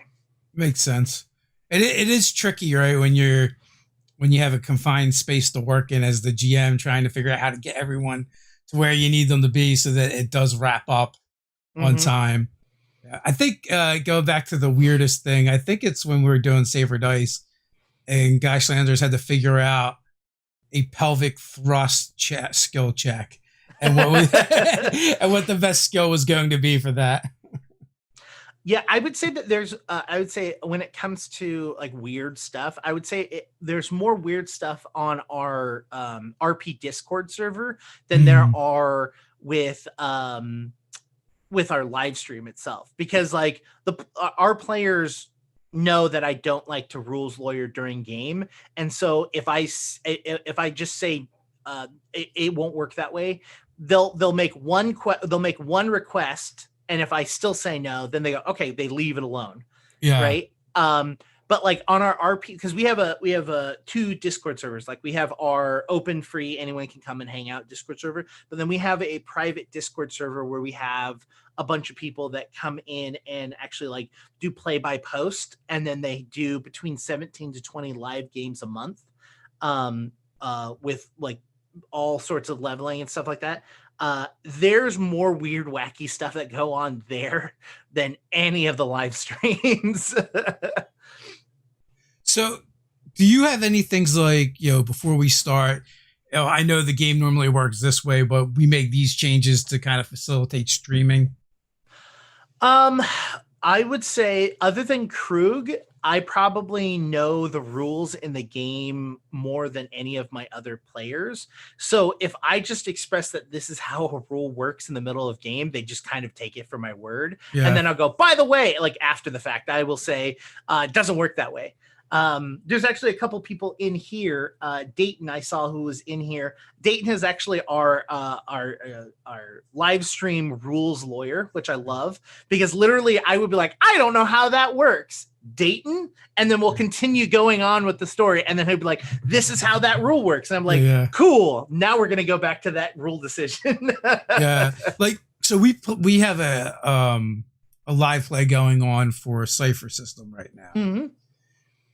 Makes sense. It is tricky, right? When you have a confined space to work in as the GM, trying to figure out how to get everyone to where you need them to be so that it does wrap up on time. I think go back to the weirdest thing. I think it's when we were doing Saber Dice and Guy Schlanders had to figure out a pelvic thrust skill check and what was and what the best skill was going to be for that. Yeah, I would say that I would say when it comes to like weird stuff, I would say there's more weird stuff on our RP Discord server than there are with our live stream itself, because like our players know that I don't like to rules lawyer during game, and so if I just say it won't work that way, they'll make one request, and if I still say no, then they go, okay, they leave it alone. Yeah. Right. But like on our RP, because we have 2 Discord servers. Like we have our open free, anyone can come and hang out Discord server, but then we have a private Discord server where we have a bunch of people that come in and actually like do play by post, and then they do between 17 to 20 live games a month, with like all sorts of leveling and stuff like that. There's more weird, wacky stuff that go on there than any of the live streams. So, do you have any things like, before we start, I know the game normally works this way, but we make these changes to kind of facilitate streaming? I would say, other than Krug, I probably know the rules in the game more than any of my other players. So if I just express that this is how a rule works in the middle of game, they just kind of take it for my word. Yeah. And then I'll go, by the way, like after the fact, I will say, it doesn't work that way. There's actually a couple people in here. Dayton, I saw, who was in here. Dayton is actually our live stream rules lawyer, which I love, because literally I would be like, I don't know how that works, Dayton, and then we'll continue going on with the story, and then he'd be like, this is how that rule works, and I'm like, yeah. Cool, now we're gonna go back to that rule decision. Yeah, like, so we have a live play going on for Cypher System right now.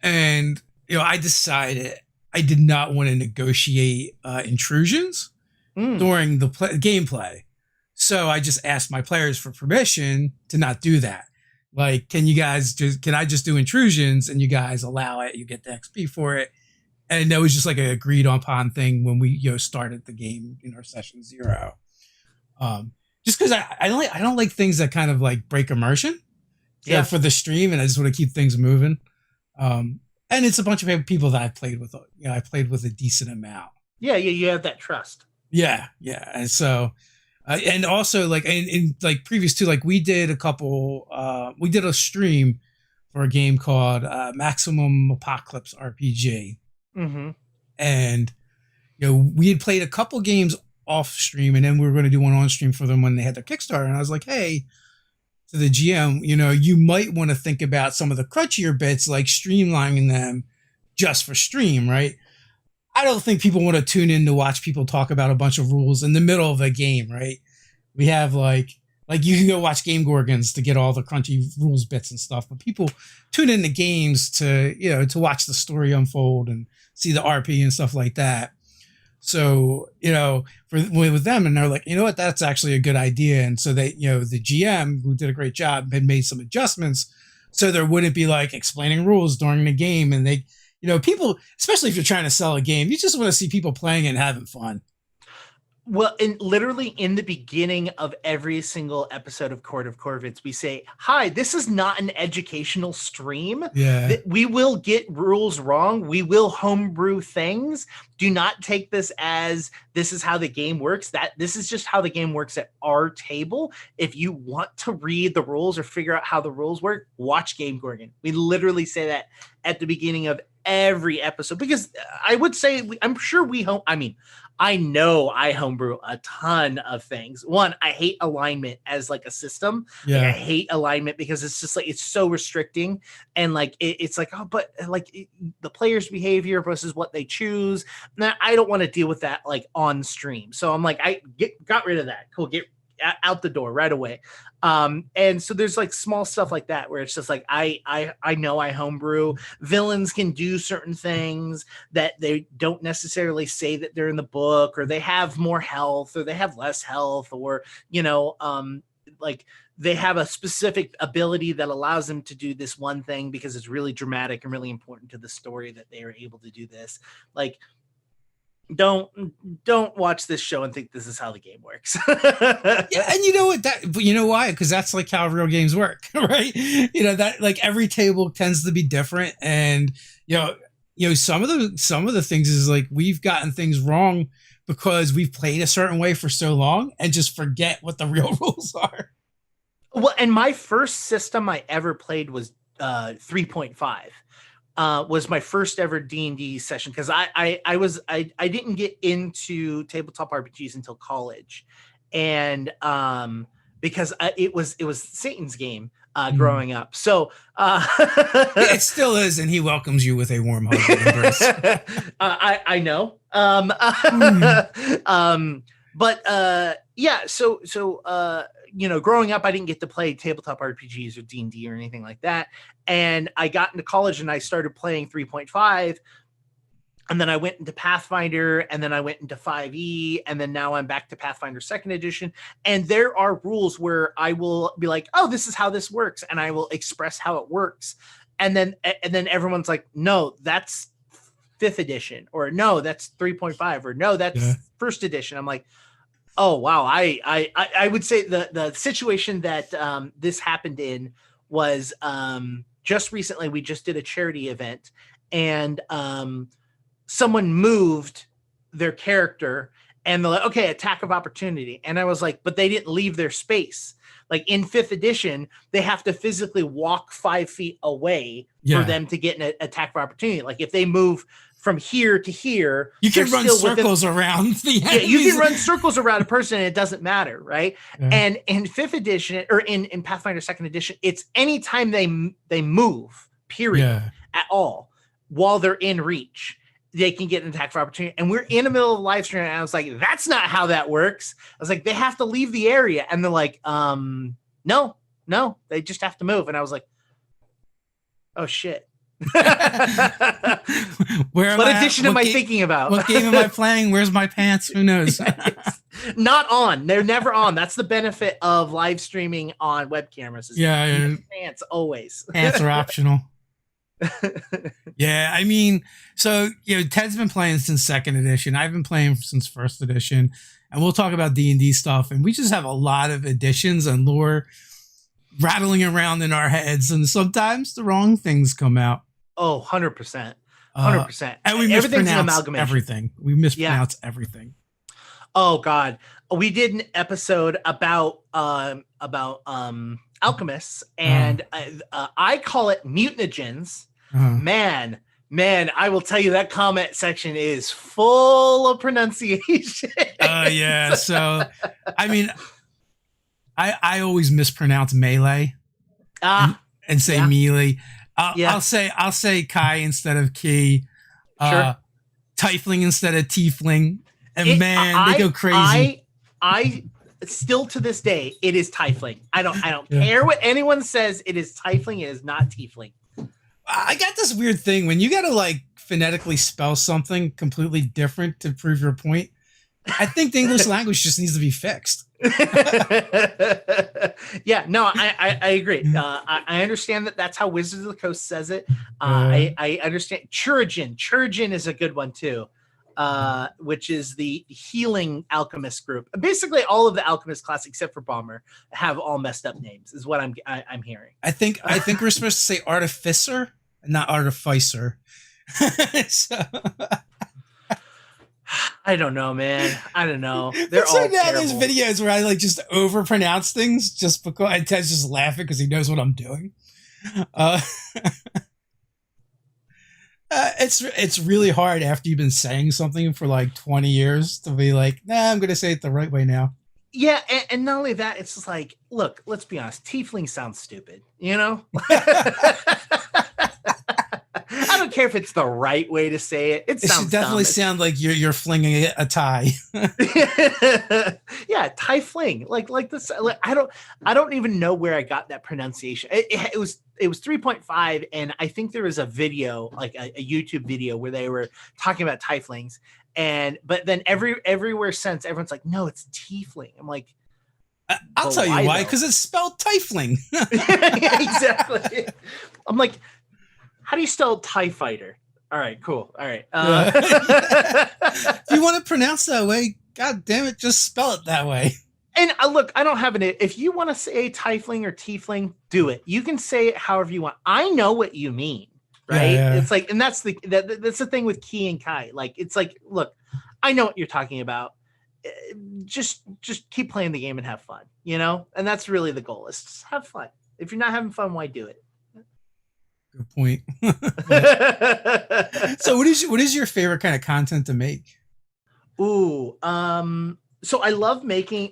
And, I decided I did not want to negotiate intrusions during the gameplay. So I just asked my players for permission to not do that. Like, can I just do intrusions and you guys allow it? You get the XP for it. And that was just like an agreed upon thing when we, started the game in our session 0. Just because I don't like things that kind of like break immersion for the stream, and I just want to keep things moving. And it's a bunch of people that I've played with. I played with a decent amount. Yeah, you have that trust. Yeah, and so, and also like in like previous to, like, we did a stream for a game called Maximum Apocalypse RPG, and we had played a couple games off stream, and then we were going to do one on stream for them when they had their Kickstarter, and I was like, hey, to the GM, you might want to think about some of the crunchier bits, like streamlining them just for stream, right? I don't think people want to tune in to watch people talk about a bunch of rules in the middle of a game, right? We have like you can go watch Game Gorgons to get all the crunchy rules bits and stuff, but people tune into games to, you know, to watch the story unfold and see the RP and stuff like that. So, you know, with them, and they're like, you know what, that's actually a good idea. And so they, you know, the GM, who did a great job, had made some adjustments so there wouldn't be like explaining rules during the game. And they, you know, people, especially if you're trying to sell a game, you just want to see people playing and having fun. Well, and literally in the beginning of every single episode of Court of Corvids, we say, hi, this is not an educational stream. Yeah. We will get rules wrong. We will homebrew things. Do not take this as this is how the game works. This is just how the game works at our table. If you want to read the rules or figure out how the rules work, watch Game Gorgon. We literally say that at the beginning of every episode, because I would say, I'm sure I know I homebrew a ton of things. One, I hate alignment as like a system. Yeah. Like, I hate alignment because it's just like, it's so restricting. And like, it's like, oh, but like the player's behavior versus what they choose. Now, I don't want to deal with that like on stream. So I'm like, got rid of that. Cool. Get out the door right away. And so there's like small stuff like that where it's just like I know I homebrew. Villains can do certain things that they don't necessarily say that they're in the book, or they have more health, or they have less health, or you know, like they have a specific ability that allows them to do this one thing because it's really dramatic and really important to the story that they are able to do this. Like, don't watch this show and think this is how the game works. Yeah, and you know what, you know why? Because that's like how real games work, right? You know, that like every table tends to be different, and you know some of the things is like we've gotten things wrong because we've played a certain way for so long and just forget what the real rules are. Well, and my first system I ever played was 3.5. Was my first ever D&D session, because I didn't get into tabletop RPGs until college, and because it was Satan's game growing up. So it still is, and he welcomes you with a warm hug and embrace. I know. But yeah, so you know, growing up, I didn't get to play tabletop RPGs or D&D or anything like that. And I got into college and I started playing 3.5. And then I went into Pathfinder, and then I went into 5e, and then now I'm back to Pathfinder 2nd edition. And there are rules where I will be like, oh, this is how this works. And I will express how it works. And then everyone's like, no, that's 5th edition, or no, that's 3.5, or no, that's 1st edition. I'm like, oh, wow. I would say the situation that this happened in was just recently. We just did a charity event, and someone moved their character, and they're like, okay, attack of opportunity. And I was like, but they didn't leave their space. Like in 5th edition, they have to physically walk 5 feet away for them to get an attack of opportunity. Like if they move from here to here, you can run circles around the enemies. Yeah, you can run circles around a person and it doesn't matter, right? Yeah. And in 5th edition, or in Pathfinder 2nd edition, it's anytime they move, period, at all, while they're in reach, they can get an attack for opportunity. And we're in the middle of a live stream, and I was like, that's not how that works. I was like, they have to leave the area. And they're like, no, they just have to move. And I was like, oh shit. What edition am I thinking about? What game am I playing? Where's my pants? Who knows? Not on. They're never on. That's the benefit of live streaming on web cameras. Pants always. Pants are optional. Yeah, I mean, so you know, Ted's been playing since 2nd edition. I've been playing since 1st edition, and we'll talk about D&D stuff. And we just have a lot of additions and lore rattling around in our heads, and sometimes the wrong things come out. Oh, 100%. 100%. And we mispronounce everything. We mispronounce everything. Oh God. We did an episode about alchemists, and I call it mutagens. Man, I will tell you that comment section is full of pronunciation. Yeah. So, I mean, I always mispronounce melee and say melee. I'll say Kai instead of Ki. Sure. Tiefling instead of tiefling, and It, man, they go crazy. I still to this day, it is Tiefling. I don't Yeah. care what anyone says. It is Tiefling. It is not Tiefling. I got this weird thing when you got to like phonetically spell something completely different to prove your point. I think the English language just needs to be fixed. Yeah, no, I agree. I understand that that's how Wizards of the Coast says it. I understand. Churigen is a good one too, which is the healing alchemist group. Basically, all of the alchemist class except for Bomber have all messed up names. Is what I'm hearing. I think we're supposed to say artificer, not artificer. So, I don't know, man. I don't know. They're it's all like now terrible. there's videos where I like just overpronounce things just because and Ted's just laughing because he knows what I'm doing. It's really hard after you've been saying something for like 20 years to be like, nah, I'm gonna say it the right way now. Yeah, and not only that, it's just like, look, let's be honest, tiefling sounds stupid, you know? I don't care if it's the right way to say it. It sounds should definitely dumb. sound like you're flinging a tie. Yeah, tie fling. Like this. Like, I don't even know where I got that pronunciation. It was 3.5, and I think there was a video, like a YouTube video, where they were talking about tieflings, but then everywhere since everyone's like, no, it's tiefling. I'm like, I'll tell you why, because it's spelled tiefling. Yeah, exactly. I'm like, how do you spell TIE fighter? All right, cool. All right. If you want to pronounce that way, god damn it, just spell it that way. And look, I don't have an. If you want to say tiefling or tiefling, do it. You can say it however you want. I know what you mean, right? Yeah. It's like, and that's the thing with Key and Kai. Like, it's like, look, I know what you're talking about. Just keep playing the game and have fun, you know. And that's really the goal: is just have fun. If you're not having fun, why do it? Good point. So what is your favorite kind of content to make? Ooh, so I love making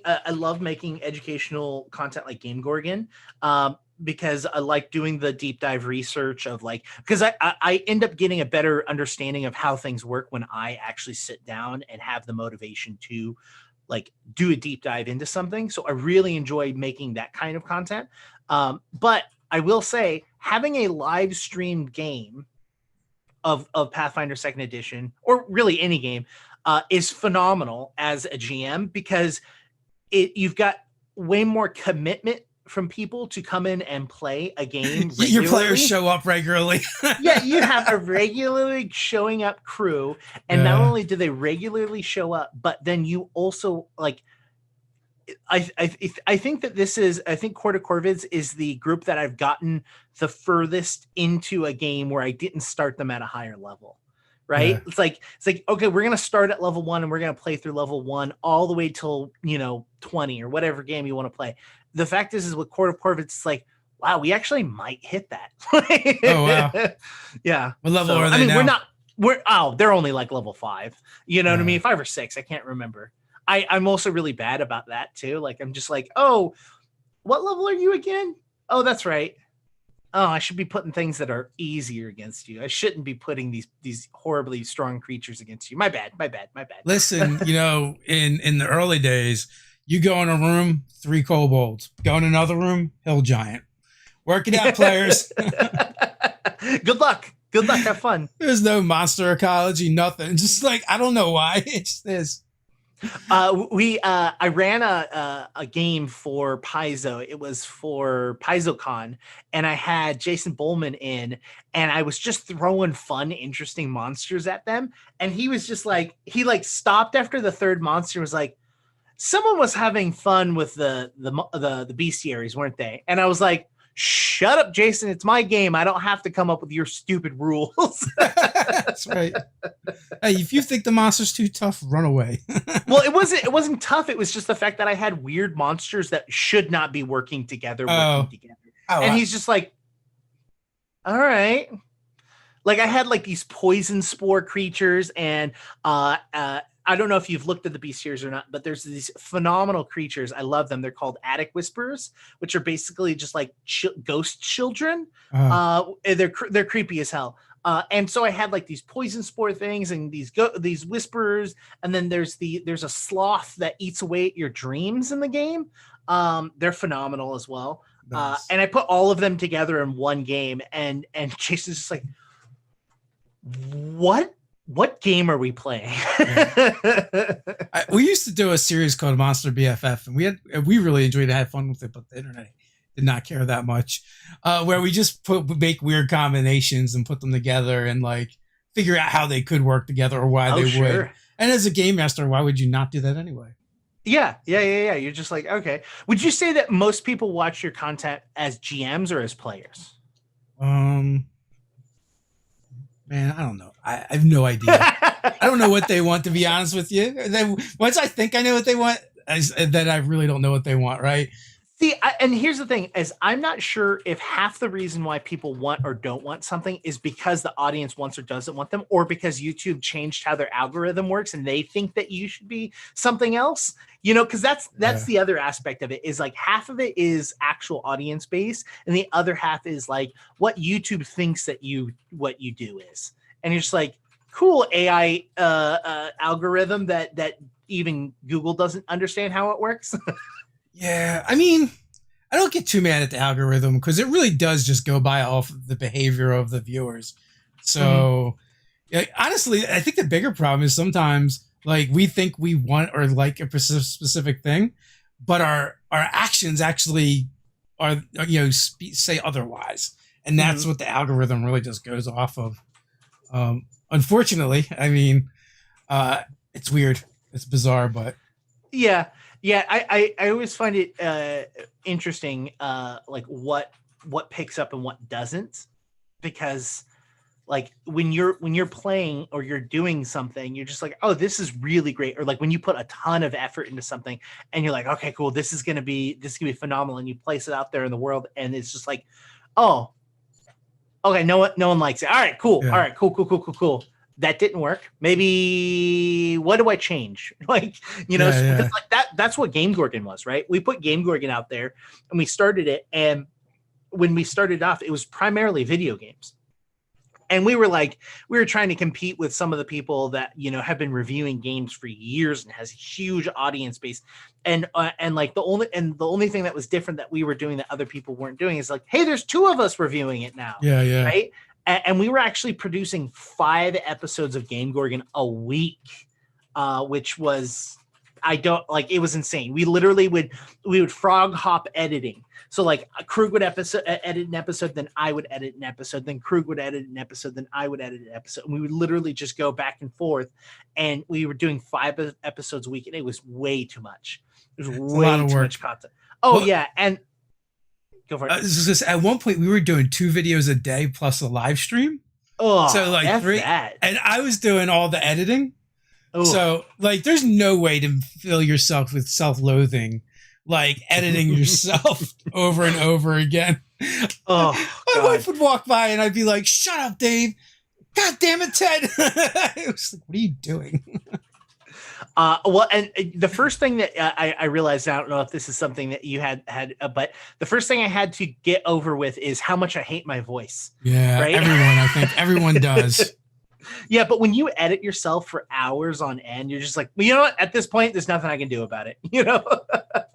educational content like Game Gorgon, because I like doing the deep dive research of like, because I end up getting a better understanding of how things work when I actually sit down and have the motivation to like do a deep dive into something. So I really enjoy making that kind of content. But I will say, having a live streamed game of Pathfinder Second Edition, or really any game, is phenomenal as a GM, because you've got way more commitment from people to come in and play a game regularly. Your players show up regularly. Yeah, you have a regularly showing up crew, and not only do they regularly show up, but then you also like. I think that I think Court of Corvids is the group that I've gotten the furthest into a game where I didn't start them at a higher level. Right? Yeah. It's like, okay, we're gonna start at level 1 and we're gonna play through level 1 all the way till 20 or whatever game you want to play. The fact is with Court of Corvids, it's like, wow, we actually might hit that. Oh wow. Yeah. What level are they now? They're only like level 5. You know what I mean? 5 or 6, I can't remember. I'm also really bad about that too. Like, I'm just like, oh, what level are you again? Oh, that's right. Oh, I should be putting things that are easier against you. I shouldn't be putting these horribly strong creatures against you. My bad. Listen, in the early days, you go in a room, 3 kobolds. Go in another room, hill giant. Work it out, players. Good luck. Have fun. There's no monster ecology, nothing. Just like, I don't know why. It just is. I ran a game for Paizo. It was for PaizoCon, and I had Jason Bowman in, and I was just throwing fun, interesting monsters at them. And he was just like, he like stopped after the third monster, was like, someone was having fun with the bestiaries, weren't they? And I was like, shut up, Jason. It's my game. I don't have to come up with your stupid rules. That's right. Hey, if you think the monster's too tough, run away. Well, it wasn't tough. It was just the fact that I had weird monsters that should not be working together. And he's just like, all right. Like, I had like these poison spore creatures, and I don't know if you've looked at the bestiaries or not, but there's these phenomenal creatures. I love them. They're called attic whisperers, which are basically just like ghost children. They're creepy as hell. And so I had like these poison spore things and these whisperers, and then there's a sloth that eats away at your dreams in the game. They're phenomenal as well. Nice. And I put all of them together in one game, and Jason's just like, what game are we playing? Yeah. We used to do a series called Monster BFF, and we really enjoyed it, had fun with it, but the internet did not care that much. Where we just make weird combinations and put them together and like figure out how they could work together or why they would. And as a game master, why would you not do that anyway? Yeah. You're just like, okay. Would you say that most people watch your content as GMs or as players? Man, I don't know. I have no idea. I don't know what they want, to be honest with you. Then once I think I know what they want, then I really don't know what they want, right? See, and here's the thing: is I'm not sure if half the reason why people want or don't want something is because the audience wants or doesn't want them, or because YouTube changed how their algorithm works and they think that you should be something else. Because that's the other aspect of it, is like half of it is actual audience base, and the other half is like what YouTube thinks that what you do is. And you're just like, cool AI algorithm that even Google doesn't understand how it works. Yeah, I mean, I don't get too mad at the algorithm because it really does just go by off the behavior of the viewers. So, yeah, honestly, I think the bigger problem is sometimes like we think we want or like a specific thing, but our actions actually are say otherwise, and that's what the algorithm really just goes off of. Unfortunately, I mean, it's weird, it's bizarre, but yeah. I always find it interesting, like what picks up and what doesn't, because like when you're playing or you're doing something, you're just like, oh, this is really great. Or like when you put a ton of effort into something and you're like, okay, cool, this is gonna be phenomenal, and you place it out there in the world, and it's just like, oh, okay, no one likes it. All right, cool. Yeah. All right, cool. That didn't work. Maybe what do I change? Like, because like that's what Game Gorgon was, right? We put Game Gorgon out there and we started it. And when we started off, it was primarily video games. And we were trying to compete with some of the people that, have been reviewing games for years and has a huge audience base. And like the only thing that was different that we were doing that other people weren't doing is like, hey, there's two of us reviewing it now. Yeah. Right. And we were actually producing 5 episodes of Game Gorgon a week, which was, it was insane. We literally would frog hop editing. So like Krug would edit an episode, then I would edit an episode, then Krug would edit an episode, then I would edit an episode. And we would literally just go back and forth. And we were doing 5 episodes a week, and it was way too much. It was way too much content. Oh, well, yeah. And go for it. At one point, we were doing 2 videos a day plus a live stream. Oh, so like 3, and I was doing all the editing. Ooh. So like, there's no way to fill yourself with self-loathing, like editing yourself over and over again. Oh, my wife would walk by and I'd be like, "Shut up, Dave! God damn it, Ted!" It was like, "What are you doing?" Well, and the first thing that I realized, I don't know if this is something that you had, but the first thing I had to get over with is how much I hate my voice. Yeah, right? I think everyone does. Yeah, but when you edit yourself for hours on end, you're just like, well, you know what? At this point, there's nothing I can do about it.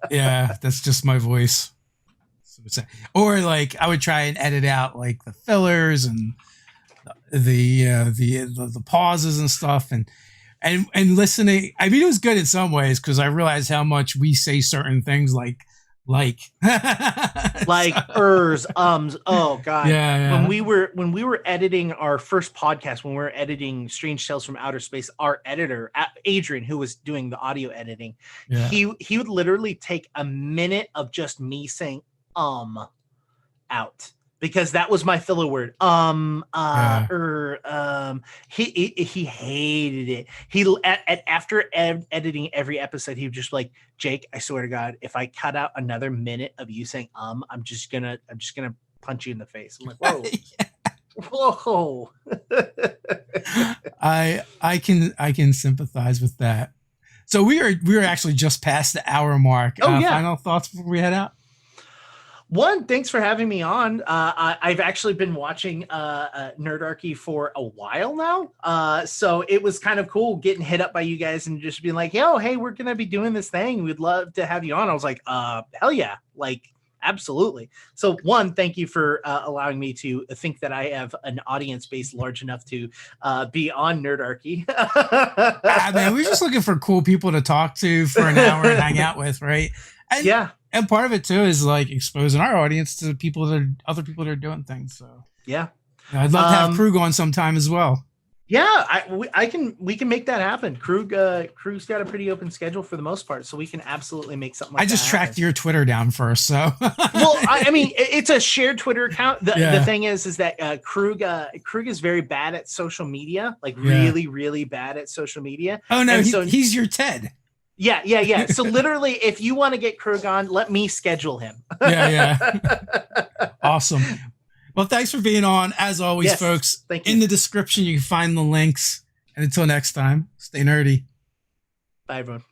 Yeah, that's just my voice. Or like, I would try and edit out like the fillers and the pauses and stuff, and listening. I mean, it was good in some ways because I realized how much we say certain things like ers, oh god. Yeah. When we were editing our first podcast, when we were editing Strange Tales from Outer Space, our editor, Adrian, who was doing the audio editing, he would literally take a minute of just me saying out, because that was my filler word. He hated it. He after editing every episode, he would just like, "Jake, I swear to God, if I cut out another minute of you saying I'm just gonna punch you in the face." I'm like, whoa. Whoa. I can sympathize with that. So we are actually just past the hour mark. Oh, yeah. Final thoughts before we head out? One, thanks for having me on. I've actually been watching Nerdarchy for a while now. So it was kind of cool getting hit up by you guys and just being like, yo, hey, we're going to be doing this thing. We'd love to have you on. I was like, hell yeah. Like, absolutely. So one, thank you for allowing me to think that I have an audience base large enough to be on Nerdarchy. Man, we're just looking for cool people to talk to for an hour and hang out with, right? And, yeah. And part of it too is like exposing our audience to people that are other people that are doing things. So yeah, I'd love to have Krug on sometime as well. Yeah, we can make that happen. Krug's got a pretty open schedule for the most part, so we can absolutely make something like that. I just tracked your Twitter down first, so well, I mean, it's a shared Twitter account. The thing is that Krug is very bad at social media, like really bad at social media. Oh no, he's your TED. Yeah. So literally, if you want to get Krug on, let me schedule him. Yeah. Awesome. Well, thanks for being on. As always, folks, thank you. In the description, you can find the links. And until next time, stay nerdy. Bye, everyone.